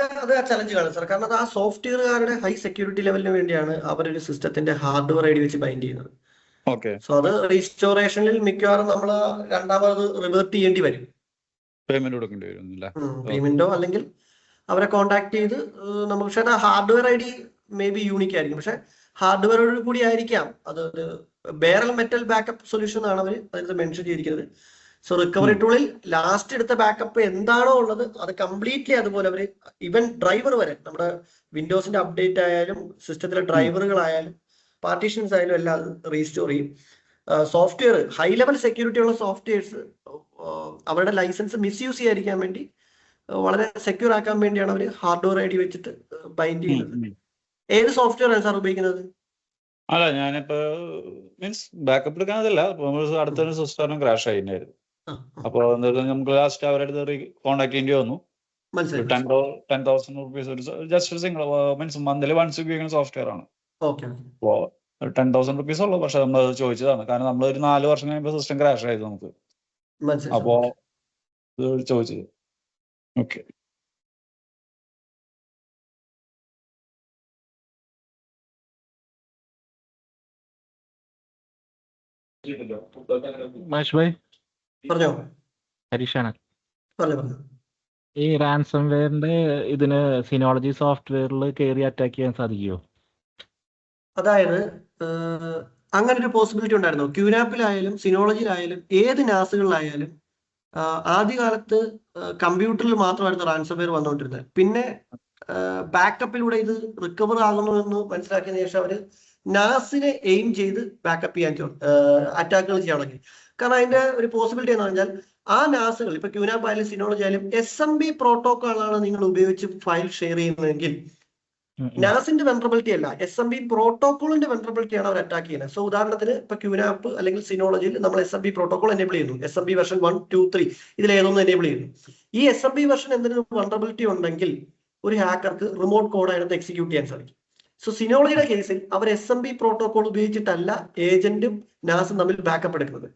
ചലഞ്ച് ആണ് സാർ. കാരണം അത് ആ സോഫ്റ്റ്വെയറുകാരുടെ ഹൈ സെക്യൂരിറ്റി ലെവലിന് വേണ്ടിയാണ് അവരൊരു സിസ്റ്റത്തിന്റെ ഹാർഡ്വെയർ ഐഡി വെച്ച് ബൈൻഡ് ചെയ്യുന്നത്. സോ അത് റീസ്റ്റോറേഷനിൽ മിക്കവാറും നമ്മൾ രണ്ടാമത് റിവേർട്ട് ചെയ്യേണ്ടി വരും, പേയ്മെന്റ് കൊടുക്കേണ്ടി വരും. പേയ്മെന്റോ അല്ലെങ്കിൽ അവരെ കോൺടാക്ട് ചെയ്ത് നമുക്ക്. പക്ഷെ അത് hardware ID may be unique ആയിരിക്കും, പക്ഷെ ഹാർഡ്വെയറോട് കൂടി ആയിരിക്കാം. അത് ബേറൽ മെറ്റൽ ബാക്കപ്പ് സൊല്യൂഷൻ ആണ് അവർ അതിനകത്ത് മെൻഷൻ ചെയ്തിരിക്കുന്നത്. സോ റിക്കവറി ടൂളിൽ ലാസ്റ്റ് എടുത്ത ബാക്കപ്പ് എന്താണോ ഉള്ളത് അത് കംപ്ലീറ്റ്ലി അതുപോലെ അവർ ഈവൻ ഡ്രൈവർ വരെ, നമ്മുടെ വിൻഡോസിന്റെ അപ്ഡേറ്റ് ആയാലും സിസ്റ്റത്തിലെ ഡ്രൈവറുകളായാലും പാർട്ടീഷൻസ് ആയാലും എല്ലാം റീസ്റ്റോർ ചെയ്യും. സോഫ്റ്റ്വെയർ ഹൈ ലെവൽ സെക്യൂരിറ്റി ഉള്ള സോഫ്റ്റ്വെയർസ് അവരുടെ ലൈസൻസ് മിസ്യൂസ് ചെയ്യാതിരിക്കാൻ വേണ്ടി വളരെ സെക്യൂർ ആക്കാൻ വേണ്ടിയാണ് അവർ ഹാർഡ്വെയർ ഐഡി വെച്ചിട്ട് ബൈൻഡ് ചെയ്യുന്നത്. ഏത് സോഫ്റ്റ്വെയർ ആണ് സാർ ഉപയോഗിക്കുന്നത്? അല്ല, ഞാനിപ്പോ മീൻസ് ബാക്കപ്പ് എടുക്കാനതല്ല, അടുത്തൊരു സിസ്റ്റം ക്രാഷ് ആയിരുന്നു. അപ്പൊ നമുക്ക് ലാസ്റ്റ് അവരുടെ കോൺടാക്ട് ചെയ്യേണ്ടി വന്നു. 10,000 rupees just single means monthly once ഉപയോഗിക്കുന്ന സോഫ്റ്റ്വെയർ ആണ്. അപ്പോ 10,000 റുപ്പീസ് ഉള്ളു. പക്ഷെ നമ്മൾ ചോദിച്ചതാണ്, കാരണം നമ്മൾ ഒരു 4 വർഷം കഴിയുമ്പോൾ സിസ്റ്റം ക്രാഷ് ആയിരുന്നു നമുക്ക്. അപ്പോ ചോദിച്ചത്. ഓക്കെ, മഹേഷ് ഭായ്, പറഞ്ഞോ. ഹരീഷാണ്. പറഞ്ഞു. ഈ റാൻസം വെയറിന്റെ ഇതിന് സിനോളജി സോഫ്റ്റ്വെയറിൽ കയറി അറ്റാക്ക് ചെയ്യാൻ സാധിക്കുമോ? അതായത് അങ്ങനെ ഒരു പോസിബിലിറ്റി ഉണ്ടായിരുന്നു. ക്യൂനാപ്പിലായാലും സിനോളജിയിലായാലും ഏത് നാസുകളിലായാലും ആദ്യകാലത്ത് കമ്പ്യൂട്ടറിൽ മാത്രമായിരുന്നു റാൻസംവെയർ വന്നുകൊണ്ടിരുന്നത്. പിന്നെ ബാക്കപ്പിലൂടെ ഇത് റിക്കവർ ആകുന്നു എന്ന് മനസ്സിലാക്കിയതിനു ശേഷം അവർ നാസിനെ എയിം ചെയ്ത് ബാക്കപ്പ് ചെയ്യാൻ അറ്റാക്കുകൾ ചെയ്യാൻ തുടങ്ങി. കാരണം അതിന്റെ ഒരു പോസിബിലിറ്റി എന്ന് പറഞ്ഞാൽ ആ നാസുകൾ ഇപ്പൊ ക്യൂനാപ്പ് ആയാലും സിനോളജി ആയാലും SMB പ്രോട്ടോക്കോളാണ് നിങ്ങൾ ഉപയോഗിച്ച് ഫയൽ ഷെയർ ചെയ്യുന്നതെങ്കിൽ നാസിന്റെ വെൻട്രബിലിറ്റി അല്ല, SMB പ്രോട്ടോക്കോളിന്റെ വെൻട്രബിലിറ്റി ആണ് അവർ അറ്റാക്ക് ചെയ്യുന്നത്. സോ ഉദാഹരണത്തിന് ഇപ്പൊ ക്യൂനാപ്പ് അല്ലെങ്കിൽ സിനോളജിയിൽ നമ്മൾ SMB പ്രോട്ടോക്കോൾ എനേബിൾ ചെയ്യുന്നു. SMB വെർഷൻ 1, 2, 3 ഇതിലേതൊന്നും എനേബിൾ ചെയ്യുന്നു. ഈ SMB വെർഷൻ എന്തെങ്കിലും വെൻട്രബിലിറ്റി ഉണ്ടെങ്കിൽ ഒരു ഹാക്കർക്ക് റിമോട്ട് കോഡ് അതിനകത്ത് എക്സിക്യൂട്ട് ചെയ്യാൻ സാധിക്കും. സോ സിനോളജിയുടെ കേസിൽ അവർ SMB പ്രോട്ടോകോൾ ഉപയോഗിച്ചിട്ടല്ല ഏജന്റും നാസും തമ്മിൽ ബാക്കപ്പ് എടുക്കുന്നത്.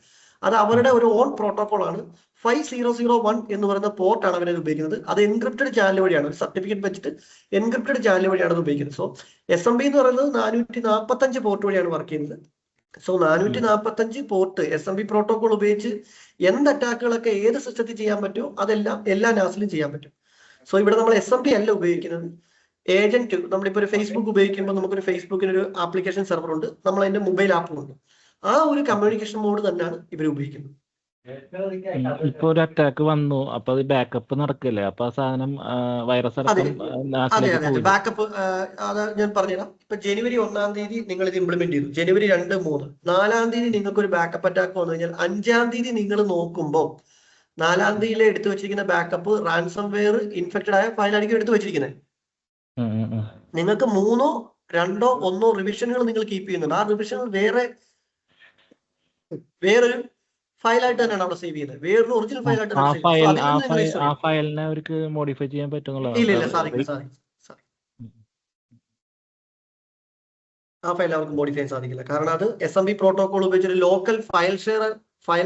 അത് അവരുടെ ഒരു ഓൺ പ്രോട്ടോകോൾ ആണ്. 5001 എന്ന് പറയുന്ന പോർട്ടാണ് അവരത് ഉപയോഗിക്കുന്നത്. അത് എൻക്രിപ്റ്റഡ് ചാനൽ വഴിയാണ്, ഒരു സർട്ടിഫിക്കറ്റ് വെച്ചിട്ട് എൻക്രിപ്റ്റഡ് ചാനൽ വഴിയാണ് അത് ഉപയോഗിക്കുന്നത്. സോ SMB എന്ന് പറയുന്നത് 445 പോർട്ട് വഴിയാണ് വർക്ക് ചെയ്യുന്നത്. സോ 445 പോർട്ട് SMB പ്രോട്ടോകോൾ ഉപയോഗിച്ച് എന്ത് അറ്റാക്കുകളൊക്കെ ഏത് സിസ്റ്റത്തിൽ ചെയ്യാൻ പറ്റുമോ അതെല്ലാം എല്ലാ നാസിലും ചെയ്യാൻ പറ്റും. സോ ഇവിടെ നമ്മൾ SMB അല്ല ഉപയോഗിക്കുന്നത്, ഏജന്റ്. നമ്മളിപ്പോൾ ഒരു ഫേസ്ബുക്ക് ഉപയോഗിക്കുമ്പോൾ നമുക്കൊരു ഫേസ്ബുക്കിന് ഒരു ആപ്ലിക്കേഷൻ സെർവർ ഉണ്ട്, നമ്മൾ അതിന്റെ മൊബൈൽ ആപ്പും ഉണ്ട്. ആ ഒരു കമ്മ്യൂണിക്കേഷൻ മോഡ് തന്നെയാണ് ഇവർ ഉപയോഗിക്കുന്നത്. ഇപ്പൊ ഒരു അറ്റാക്ക് വന്നു, അപ്പൊ അത് ബാക്കപ്പ് നടക്കില്ലേ? അപ്പൊ ആ സാധനം വൈറസ് അതെ അതെ ബാക്കപ്പ് അത് ഞാൻ പറഞ്ഞുതരാം. ഇപ്പൊ ജനുവരി 1-ാം തീയതി നിങ്ങൾ ഇത് ഇംപ്ലിമെന്റ് ചെയ്തു, ജനുവരി 2, 3, 4-ാം തീയതി നിങ്ങൾക്ക് ഒരു ബാക്കപ്പ് അറ്റാക്ക് വന്നു കഴിഞ്ഞാൽ 5-ാം തീയതി നിങ്ങൾ നോക്കുമ്പോൾ 4-ാം തീയതിയിലെ എടുത്തു വെച്ചിരിക്കുന്ന ബാക്കപ്പ് റാൻസം വെയർ ഇൻഫെക്റ്റഡ് ആയ ഫയലായിരിക്കും എടുത്തു വെച്ചിരിക്കുന്നത്. നിങ്ങൾക്ക് 3, 2, 1 റിവിഷനുകൾ നിങ്ങൾ കീപ്പ് ചെയ്യുന്നുണ്ട്. ആ റിവിഷനുകൾ വേറൊരു ഫയലായിട്ട് തന്നെയാണ് അവിടെ സേവ് ചെയ്യുന്നത്, വേറൊരു ഒറിജിനൽ ഫയലായിട്ട്. ആ ഫയലിനെ അവർക്ക് മോഡിഫൈ ചെയ്യാൻ പറ്റുന്നുള്ളതാണ്. ഇല്ല സാധിക്കില്ല. ആ ഫയൽ അവർക്ക് മോഡിഫൈ ചെയ്യാൻ സാധിക്കില്ല. കാരണം അത് SMB പ്രോട്ടോകോൾ ഉപയോഗിച്ചൊരു ലോക്കൽ ഫയൽ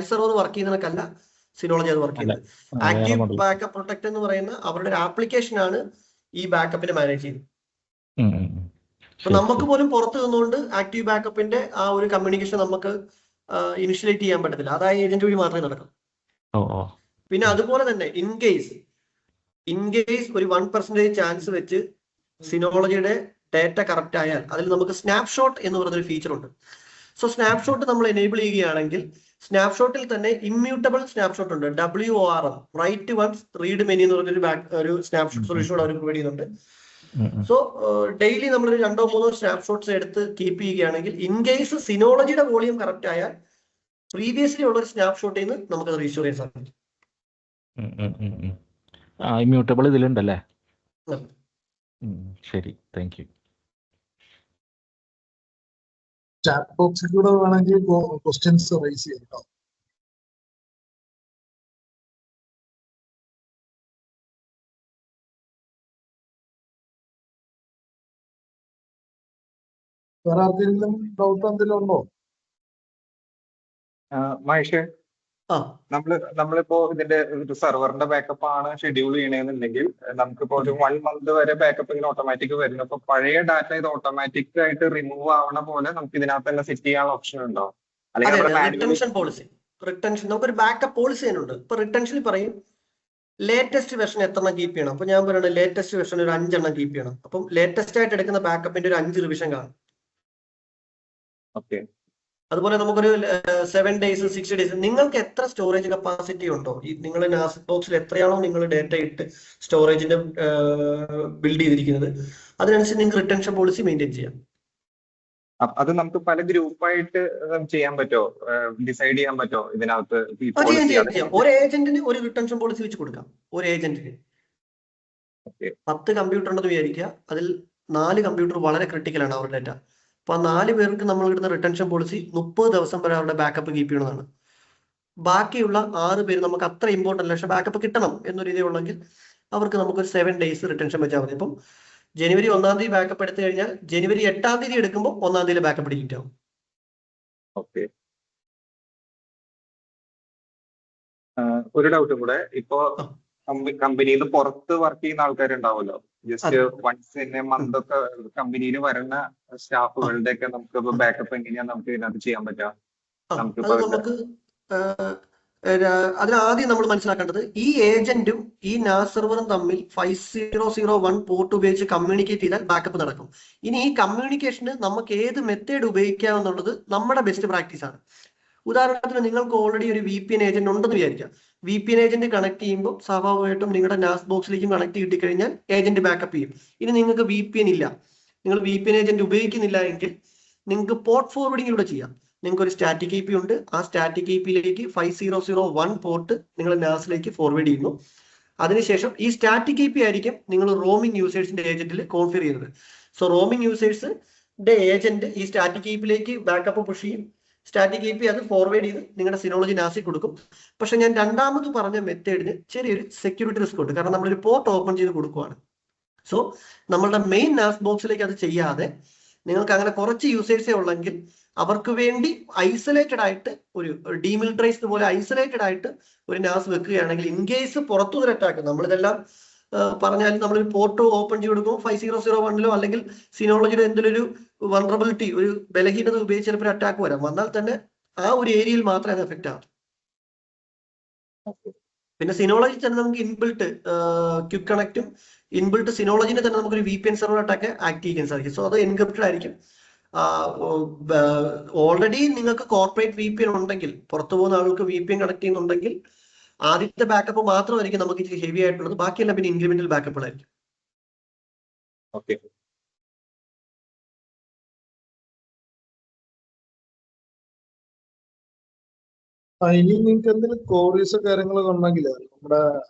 സെർവർ വർക്ക് ചെയ്യുന്നതിനല്ല സിനോളജി അത് വർക്ക് ചെയ്യുന്നത്. ആക്റ്റീവ് ബാക്കപ്പ് പ്രൊട്ടക്ട് എന്ന് പറയുന്ന അവരുടെ ഒരു ആപ്ലിക്കേഷൻ ആണ് ഈ ബാക്കപ്പിനെ മാനേജ് ചെയ്യുന്നത്. അപ്പൊ നമുക്ക് പോലും പുറത്ത് നിന്നുകൊണ്ട് ആക്റ്റീവ് ബാക്കപ്പിന്റെ ആ ഒരു കമ്മ്യൂണിക്കേഷൻ നമുക്ക് ഇനിഷ്യലേറ്റ് ചെയ്യാൻ പറ്റത്തില്ല, അതായത് ഏജന്റ് വഴി മാത്രമേ നടക്കൂ. പിന്നെ അതുപോലെ തന്നെ ഇൻ കേസ് ഒരു 1% ചാൻസ് വെച്ച് സിനോളജിയുടെ ഡേറ്റ കറക്റ്റ് ആയാൽ അതിൽ നമുക്ക് സ്നാപ്ഷോട്ട് എന്ന് പറയുന്നൊരു ഫീച്ചർ ഉണ്ട്. സോ സ്നാപ്ഷോട്ട് നമ്മൾ എനേബിൾ ചെയ്യുകയാണെങ്കിൽ സ്നാപ്ഷോട്ടിൽ തന്നെ ഇമ്മ്യൂട്ടബിൾ സ്നാപ്ഷോട്ട് ഉണ്ട്, WORM, write once read many എന്ന് പറഞ്ഞൊരു സ്നാപ്ഷോട്ട് സൊല്യൂഷൻ അവർ പ്രൊവൈഡ് ചെയ്യുന്നുണ്ട്. സോ ഡെയിലി നമ്മൾ 2 or 3 സ്നാപ്ഷോട്ട്സ് എടുത്ത് കീപ്പ് ചെയ്യുകയാണെങ്കിൽ ഇൻ കേസ് സിനോളജിയുടെ വോളിയം കറക്റ്റ് ആയാൽ പ്രീവിയസ്ലി ഉള്ള ഒരു സ്നാപ്ഷോട്ടിൽ നിന്ന് നമുക്കത് റീസ്റ്റോർ ചെയ്യാൻ സാധിക്കും. ഇമ്മ്യൂട്ടബിൾ ഇതിലുണ്ടല്ലേ? ശരി, താങ്ക് യു. ചാറ്റ് ബോക്സിൽ കൂടെ വേണമെങ്കിൽ ക്വസ്റ്റ്യൻസ് റൈസ് ചെയ്യാം. വേറെ ആർക്കെങ്കിലും ഡൗട്ട് എന്തെങ്കിലും ഉണ്ടോ? മഹേഷ്, നമ്മളിപ്പോ ഇതിന്റെ ഒരു സെർവറിന്റെ ബാക്കപ്പ് ആണ് ഷെഡ്യൂൾ ചെയ്യണമെന്നുണ്ടെങ്കിൽ നമുക്കിപ്പോ ഒരു 1 month വരെ ബാക്കപ്പ് ഇങ്ങനെ ഓട്ടോമാറ്റിക് വരുന്നു. അപ്പൊ പഴയ ഡാറ്റ ഇത് ഓട്ടോമാറ്റിക് ആയിട്ട് റിമൂവ് ആവണ പോലെ നമുക്ക് ഇതിനകത്ത് തന്നെ സെറ്റ് ചെയ്യാനുള്ള ഓപ്ഷൻ ഉണ്ടോ? റിട്ടൻഷൻ പോളിസി, നമുക്കൊരു ബാക്കപ്പ് പോളിസി തന്നെയുണ്ട്. ഇപ്പൊ റിട്ടൻഷനിൽ പറയും ലേറ്റസ്റ്റ് വെർഷൻ എത്രണ്ണം കീപ്പ് ചെയ്യണം. അപ്പൊ ഞാൻ പറയുന്നത് ലേറ്റസ്റ്റ് വെർഷൻ ഒരു 5 എണ്ണം കീപ്പ് ചെയ്യണം. അപ്പം ലേറ്റസ്റ്റ് ആയിട്ട് എടുക്കുന്ന ബാക്കപ്പിന്റെ ഒരു 5 റിവിഷൻ കാണും. അതുപോലെ നമുക്കൊരു 7 days 6 days നിങ്ങൾക്ക് എത്ര സ്റ്റോറേജ് കപ്പാസിറ്റി ഉണ്ടോ, ഈ നിങ്ങളുടെ നാസ് ബോക്സിൽ എത്രയാണോ നിങ്ങൾ ഡേറ്റ ഇട്ട് സ്റ്റോറേജിന്റെ ബിൽഡ് ചെയ്തിരിക്കുന്നത് അതിനനുസരിച്ച് നിങ്ങൾക്ക് റിട്ടൻഷൻ പോളിസി മെയിൻറ്റെയിൻ ചെയ്യാം. അത് നമുക്ക് പല ഗ്രൂപ്പായിട്ട് ചെയ്യാൻ പറ്റോ, ഡിസൈഡ് ചെയ്യാൻ പറ്റോ ഇതിനകത്ത്? ഒരു ഏജന്റിന് ഒരു റിട്ടൻഷൻ പോളിസി വെച്ച് കൊടുക്കാം. ഒരു ഏജന്റിന് 10 കമ്പ്യൂട്ടർ ഉണ്ടെന്ന് വിചാരിക്കുക, അതിൽ 4 കമ്പ്യൂട്ടർ വളരെ ക്രിട്ടിക്കലാണ് അവരുടെ ഡേറ്റ. അപ്പൊ 4 പേർക്ക് നമ്മൾ ഇടുന്ന റിട്ടൻഷൻ പോളിസി 30 ദിവസം വരെ അവരുടെ ബാക്കപ്പ് കീപ്പ് ചെയ്യണമെന്നാണ്. ബാക്കിയുള്ള 6 പേര് നമുക്ക് അത്ര ഇമ്പോർട്ടൻ്റ് അല്ല, പക്ഷെ ബാക്കപ്പ് കിട്ടണം എന്നൊരു രീതിയുള്ളെങ്കിൽ അവർക്ക് നമുക്കൊരു 7 days റിട്ടൻഷൻ വെച്ചാൽ മതി. ഇപ്പം ജനുവരി 1-ാം തീയതി ബാക്കപ്പ് എടുത്തു കഴിഞ്ഞാൽ ജനുവരി 8-ാം തീയതി എടുക്കുമ്പോൾ 1-ാം തീയതി ബാക്കപ്പ് ഡിലീറ്റ് ആവും. ഒരു ഡൗട്ടും കൂടെ, ഇപ്പോ കമ്പനിയിൽ പുറത്ത് വർക്ക് ചെയ്യുന്ന ആൾക്കാരുണ്ടാവുമല്ലോ, just once in a month ഒക്കെ കമ്പനിയിൽ വരുന്ന സ്റ്റാഫുകളുടെ ഒക്കെ നമുക്ക് ബാക്കപ്പ് എങ്ങനെയാ നമുക്ക് ഇതിനകത്ത് ചെയ്യാൻ പറ്റുക? അതിനാദ്യം നമ്മൾ മനസ്സിലാക്കേണ്ടത് ഈ ഏജന്റും ഈ നാസ് സെർവറും തമ്മിൽ 5001 പോർട്ട് ഉപയോഗിച്ച് കമ്മ്യൂണിക്കേറ്റ് ചെയ്താൽ ബാക്കപ്പ് നടക്കും. ഇനി ഈ കമ്മ്യൂണിക്കേഷന് നമുക്ക് ഏത് മെത്തേഡ് ഉപയോഗിക്കാം എന്നുള്ളത് നമ്മുടെ ബെസ്റ്റ് പ്രാക്ടീസ് ആണ്. ഉദാഹരണത്തിന് നിങ്ങൾക്ക് ഓൾറെഡി ഒരു VPN ഏജന്റ് ഉണ്ടെന്ന് വിചാരിക്കാം. VPN ഏജന്റ് കണക്ട് ചെയ്യുമ്പോൾ സ്വാഭാവികമായിട്ടും നിങ്ങളുടെ നാസ് ബോക്സിലേക്കും കണക്ട് കിട്ടിക്കഴിഞ്ഞാൽ ഏജന്റ് ബാക്കപ്പ് ചെയ്യും. ഇനി നിങ്ങൾക്ക് VPN ഇല്ല, നിങ്ങൾ VPN ഏജന്റ് ഉപയോഗിക്കുന്നില്ല എങ്കിൽ നിങ്ങൾക്ക് പോർട്ട് ഫോർവേഡിങ്ങിലൂടെ ചെയ്യാം. നിങ്ങൾക്ക് ഒരു സ്റ്റാറ്റിക് IP ഉണ്ട്, ആ സ്റ്റാറ്റിക് IPയിലേക്ക് 5001 പോർട്ട് നിങ്ങൾ നാസിലേക്ക് ഫോർവേഡ് ചെയ്യുന്നു. അതിനുശേഷം ഈ സ്റ്റാറ്റിക് IP ആയിരിക്കും നിങ്ങൾ റോമിംഗ് യൂസേഴ്സിന്റെ ഏജന്റിൽ കോൺഫിഗർ ചെയ്യുന്നത്. സോ റോമിംഗ് യൂസേഴ്സിന്റെ ഏജന്റ് ഈ സ്റ്റാറ്റിക് IPയിലേക്ക് ബാക്കപ്പ് പുഷ് ചെയ്യും, സ്റ്റാറ്റിക് IP അത് ഫോർവേഡ് ചെയ്ത് നിങ്ങളുടെ സിനോളജി നാസിൽ കൊടുക്കും. പക്ഷെ ഞാൻ രണ്ടാമത് പറഞ്ഞ മെത്തേഡിന് ചെറിയൊരു സെക്യൂരിറ്റി റിസ്ക് ഉണ്ട്, കാരണം നമ്മളൊരു പോർട്ട് ഓപ്പൺ ചെയ്ത് കൊടുക്കുവാണ്. സോ നമ്മളുടെ മെയിൻ നാസ് ബോക്സിലേക്ക് അത് ചെയ്യാതെ നിങ്ങൾക്ക് അങ്ങനെ കുറച്ച് യൂസേഴ്സേ ഉള്ളെങ്കിൽ അവർക്ക് വേണ്ടി ഐസൊലേറ്റഡ് ആയിട്ട് ഒരു ഡീമിലിറ്ററൈസ്ഡ് പോലെ ഐസൊലേറ്റഡ് ആയിട്ട് ഒരു നാസ് വെക്കുകയാണെങ്കിൽ ഇൻ കേസ് പുറത്തുനിന്ന് അറ്റാക്ക്, നമ്മളിതെല്ലാം പറഞ്ഞാലും നമ്മളൊരു പോർട്ട് ഓപ്പൺ ചെയ്ത് കൊടുക്കുമ്പോൾ 5001 അല്ലെങ്കിൽ സിനോളജിയുടെ എന്തെങ്കിലും ഒരു വൾണറബിലിറ്റി, ഒരു ബലഹീനത ഉപയോഗിച്ച് ചിലപ്പോൾ അറ്റാക്ക് വരാം. വന്നാൽ തന്നെ ആ ഒരു ഏരിയയിൽ മാത്രമേ അത് എഫക്റ്റ് ആവും. പിന്നെ സിനോളജി തന്നെ നമുക്ക് ഇൻബിൽട്ട് ക്വിക്ക് കണക്റ്റും ഇൻബിൽട്ട് സിനോളജിനെ തന്നെ നമുക്കൊരു VPN സെർവർ അറ്റാക്ക് ആക്ട് ചെയ്യാൻ സാധിക്കും. സോ അത് എൻക്രിപ്റ്റഡ് ആയിരിക്കും. ഓൾറെഡി നിങ്ങൾക്ക് കോർപ്പറേറ്റ് VPN ഉണ്ടെങ്കിൽ, പുറത്തു പോകുന്ന ആൾക്ക് VPN കണക്ട് ചെയ്യുന്നുണ്ടെങ്കിൽ ആദ്യത്തെ ബാക്കപ്പ് മാത്രമായിരിക്കും നമുക്ക് ഇച്ചിരി ഹെവി ആയിട്ടുള്ളത്. ബാക്കിയെല്ലാം പിന്നെ ഇൻക്രിമെന്റൽ ബാക്കപ്പുകളായിരിക്കും. ഓക്കെ. ഇനി നിങ്ങൾക്ക് എന്തെങ്കിലും ക്വയറീസ് കാര്യങ്ങളൊക്കെ ഉണ്ടെങ്കിൽ നമ്മുടെ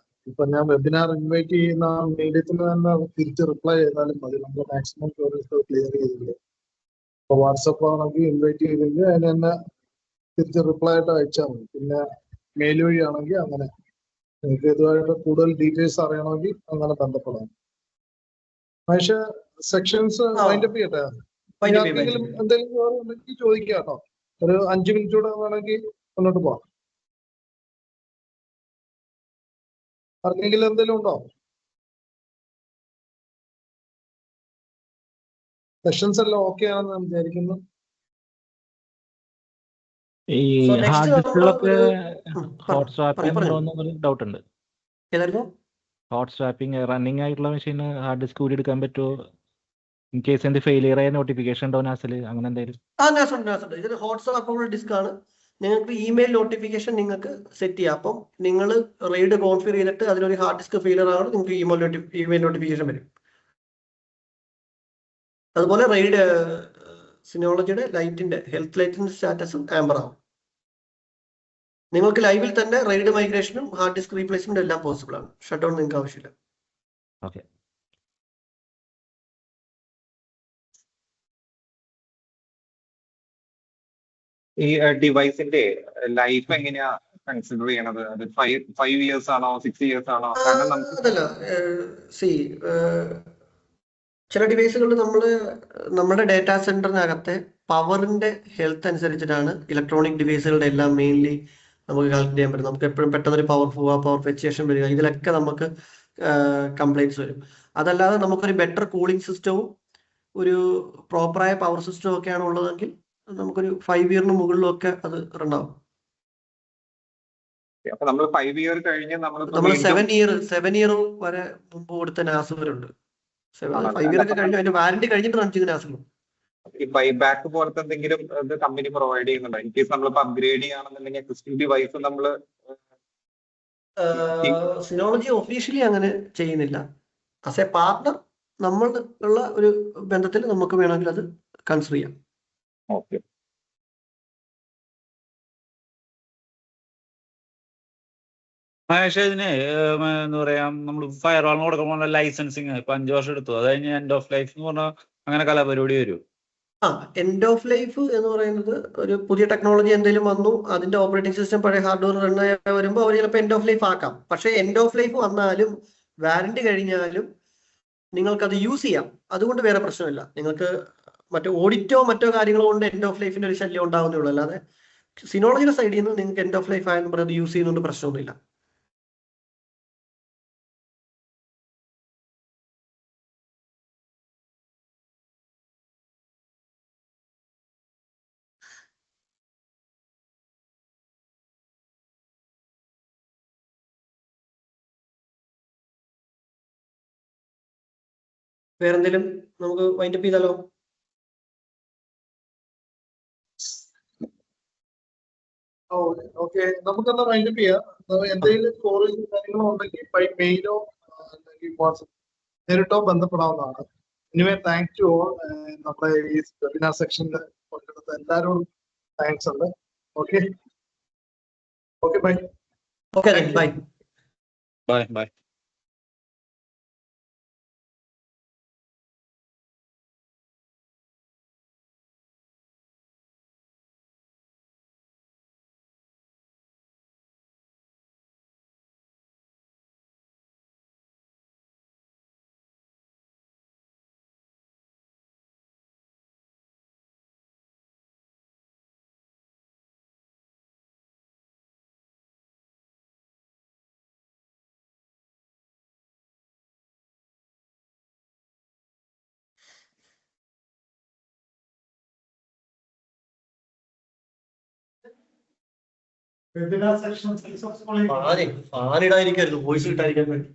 ഇപ്പൊ ഞാൻ വെബിനാർ ഇൻവൈറ്റ് ചെയ്യുന്ന മീഡിയത്തിന് തന്നെ തിരിച്ച് റിപ്ലൈ ചെയ്താലും മതി. നമ്മൾ മാക്സിമം ക്വയറീസ് ക്ലിയർ ചെയ്തിട്ടുണ്ട്. ഇപ്പൊ വാട്സപ്പ് ആണെങ്കിൽ ഇൻവൈറ്റ് ചെയ്തെങ്കിൽ അതിന് തന്നെ തിരിച്ച് റിപ്ലൈ ആയിട്ട് അയച്ചാൽ മതി. പിന്നെ മെയിൽ വഴിയാണെങ്കിൽ അങ്ങനെ. നിങ്ങൾക്ക് ഇതുമായിട്ട് കൂടുതൽ ഡീറ്റെയിൽസ് അറിയണമെങ്കിൽ അങ്ങനെ ബന്ധപ്പെടാം. പക്ഷേ സെക്ഷൻസ് വൈൻഡപ്പ് ചെയ്യട്ടെ. ആർക്കെങ്കിലും എന്തെങ്കിലും ഉണ്ടെങ്കിൽ ചോദിക്കുക കേട്ടോ. ഒരു 5 മിനിറ്റ് കൂടെ വേണമെങ്കിൽ മുന്നോട്ട് പോവാം. ആർക്കെങ്കിലും എന്തെങ്കിലും ഉണ്ടോ? സെഷൻസ് എല്ലാം ഓക്കെ ആണെന്ന് ഞാൻ വിചാരിക്കുന്നു. ഈ ഹാർഡ് ഡിസ്കുകളൊക്കെ ഹോട്ട് സ്വാപ്പിംഗ് ഉണ്ടോന്നൊരു ഡൗട്ട് ഉണ്ട്. ഹോട്ട് സ്വാപ്പിംഗ് റണ്ണിങ് ആയിട്ടുള്ള മെഷീൻ ഹാർഡ് ഡിസ്ക് കൂടി എടുക്കാൻ പറ്റുമോ? ഇൻ കേസ് എന്ത് ഫെയിലിയർ ആയ നോട്ടിഫിക്കേഷൻ ഉണ്ടോ നാസിൽ, അങ്ങനെ എന്തെങ്കിലും? ഇതൊരു ഹോട്ട് സ്വാപ്പബിൾ ഡിസ്ക് ആണ്. നിങ്ങൾക്ക് ഇമെയിൽ നോട്ടിഫിക്കേഷൻ നിങ്ങൾക്ക് സെറ്റ് ചെയ്യാം. അപ്പം നിങ്ങൾ റെയ്ഡ് കോൺഫിഗർ ചെയ്തിട്ട് അതിലൊരു ഹാർഡ് ഡിസ്ക് ഫെയിലിയർ ആണ് നിങ്ങൾക്ക് ഇമെയിൽ നോട്ടിഫിക്കേഷൻ വരും. അതുപോലെ റെയ്ഡ് സിനോളജിയുടെ ലൈറ്റിന്റെ ഹെൽത്ത് ലൈറ്റിന്റെ സ്റ്റാറ്റസും ആംബർ ആവും. നിങ്ങൾക്ക് ലൈവിൽ തന്നെ റെയ്ഡ് മൈഗ്രേഷനും ഹാർഡ് ഡിസ്ക് റീപ്ലേസ്മെന്റും എല്ലാം പോസിബിൾ ആണ്. ഷട്ട് ഡൗൺ നിങ്ങൾക്ക് ആവശ്യമില്ല. ഓക്കെ. ഈ ഡിവൈസിന്റെ ലൈഫ് എങ്ങനെയാ കൺസിഡർ ചെയ്യണത്? അത് 5 ഇയേഴ്സ് ആണോ 6 ഇയേഴ്സ് ആണോ? കാരണം നമുക്ക് അതല്ല, ചില ഡിവൈസുകൾ നമ്മുടെ ഡാറ്റാ സെന്ററിനകത്തെ പവറിന്റെ ഹെൽത്ത് അനുസരിച്ചിട്ടാണ് ഇലക്ട്രോണിക് ഡിവൈസുകളുടെ എല്ലാം മെയിൻലി നമുക്ക് കാൽക്കുലേറ്റ് ചെയ്യാൻ പറ്റും. നമുക്ക് എപ്പോഴും പെട്ടെന്ന് ഒരു പവർ പോവുക, പവർ ഫ്ലക്ച്വേഷൻ വരിക, ഇതിലൊക്കെ നമുക്ക് കംപ്ലൈൻറ്റ്സ് വരും. അതല്ലാതെ നമുക്കൊരു ബെറ്റർ കൂളിംഗ് സിസ്റ്റവും ഒരു പ്രോപ്പറായ പവർ സിസ്റ്റവും ഒക്കെയാണ് ഉള്ളതെങ്കിൽ നമുക്കൊരു 5 ഇയറിന് മുകളിലും ഒക്കെ അത് റൺ ആവും. അപ്പൊ നമ്മൾ 5 ഇയർ കഴിഞ്ഞ് നമ്മൾ 7 ഇയർ വരെ മുമ്പ് കൊടുത്ത നാസുകളുണ്ട്. 5 ഇയർ ഒക്കെ കഴിഞ്ഞ് അതിന്റെ വാറന്റി കഴിഞ്ഞിട്ട് റൺ ചെയ്യുന്ന നാസുകളും. ഈ ബൈബാക്ക് പോലത്തെ എന്തെങ്കിലും കമ്പനി പ്രൊവൈഡ് ചെയ്യുന്നുണ്ടോ? ഇൻ കേസ് നമ്മളിപ്പോ അപ്ഗ്രേഡ് ചെയ്യുകയാണെന്നുണ്ടെങ്കിൽ എക്സിസ്റ്റിംഗ് ഡിവൈസ് നമ്മൾ സിനോളജി ഒഫീഷ്യലി അങ്ങനെ ചെയ്യുന്നില്ല. ആസ് എ പാർട്ണർ നമ്മൾ ഉള്ള ഒരു ബന്ധത്തിൽ നമുക്ക് വേണമെങ്കിൽ അത് കൺസിഡർ ചെയ്യാം. ഓക്കെ. പക്ഷേ ഇതിന് എന്താ പറയാ, നമ്മൾ ഫയർ വാളിന് കൊടുക്കുമ്പോൾ ലൈസൻസിങ് ഇപ്പൊ 5 വർഷം എടുത്തു, അത് കഴിഞ്ഞ് എൻഡ് ഓഫ് ലൈഫ് എന്ന് പറഞ്ഞാൽ അങ്ങനെ കലാപരിപാടി വരും. എൻഡ് ഓഫ് ലൈഫ് എന്ന് പറയുന്നത് ഒരു പുതിയ ടെക്നോളജി എന്തെങ്കിലും വന്നു, അതിന്റെ ഓപ്പറേറ്റിംഗ് സിസ്റ്റം പഴയ ഹാർഡ്വെയർ റൺ വരുമ്പോൾ അവർ ചിലപ്പോൾ എൻഡ് ഓഫ് ലൈഫ് ആക്കാം. പക്ഷേ എൻഡ് ഓഫ് ലൈഫ് വന്നാലും വാറന്റി കഴിഞ്ഞാലും നിങ്ങൾക്കത് യൂസ് ചെയ്യാം. അതുകൊണ്ട് വേറെ പ്രശ്നമില്ല. നിങ്ങൾക്ക് മറ്റോ ഓഡിറ്റോ മറ്റോ കാര്യങ്ങളോ കൊണ്ട് എൻഡ് ഓഫ് ലൈഫിന്റെ ഒരു ശല്യം ഉണ്ടാവുന്നേ ഉള്ളൂ. അല്ലാതെ സിനോളജിയുടെ സൈഡിൽ നിന്ന് നിങ്ങൾക്ക് എൻഡ് ഓഫ് ലൈഫ് ആയെന്ന് പറയുന്നത് യൂസ് ചെയ്യുന്നതുകൊണ്ട് പ്രശ്നമൊന്നുമില്ല. വേറെന്തെങ്കിലും നമുക്ക് വൈൻഡപ്പ് ചെയ്താലോ? ഓക്കെ, നമുക്കെന്നാ വൈൻഡപ്പ് ചെയ്യാം. എന്തെങ്കിലും ക്വയറീസ് കാര്യങ്ങളോ ഉണ്ടെങ്കിൽ ബൈ മെയിലോ അല്ലെങ്കിൽ വാട്സപ്പ് നേരിട്ടോ ബന്ധപ്പെടാവുന്നതാണ്. Anyway thank you all. നമ്മുടെ ഈ വെബിനാർ സെക്ഷനിൽ പങ്കെടുത്ത എല്ലാവരോടും താങ്ക്സ് ഉണ്ട്. Okay bye. ബൈ. ഫാനിടായിരിക്കായിരുന്നു വോയിസ് കിട്ടാതിരിക്കാൻ വേണ്ടി.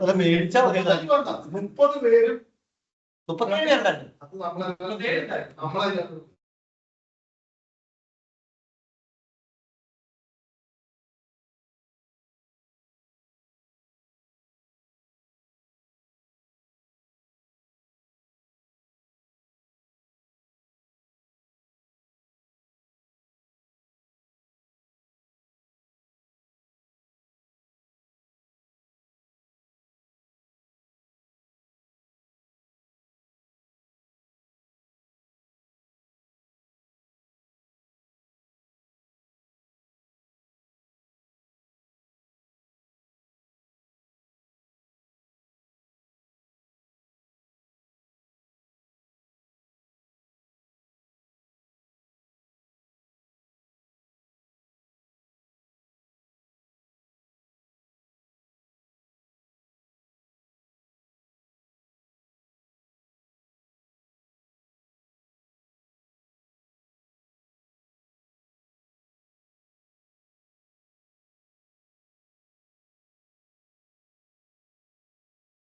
അത് മേടിച്ചാൽ 30 പേരും 37 നമ്മളെ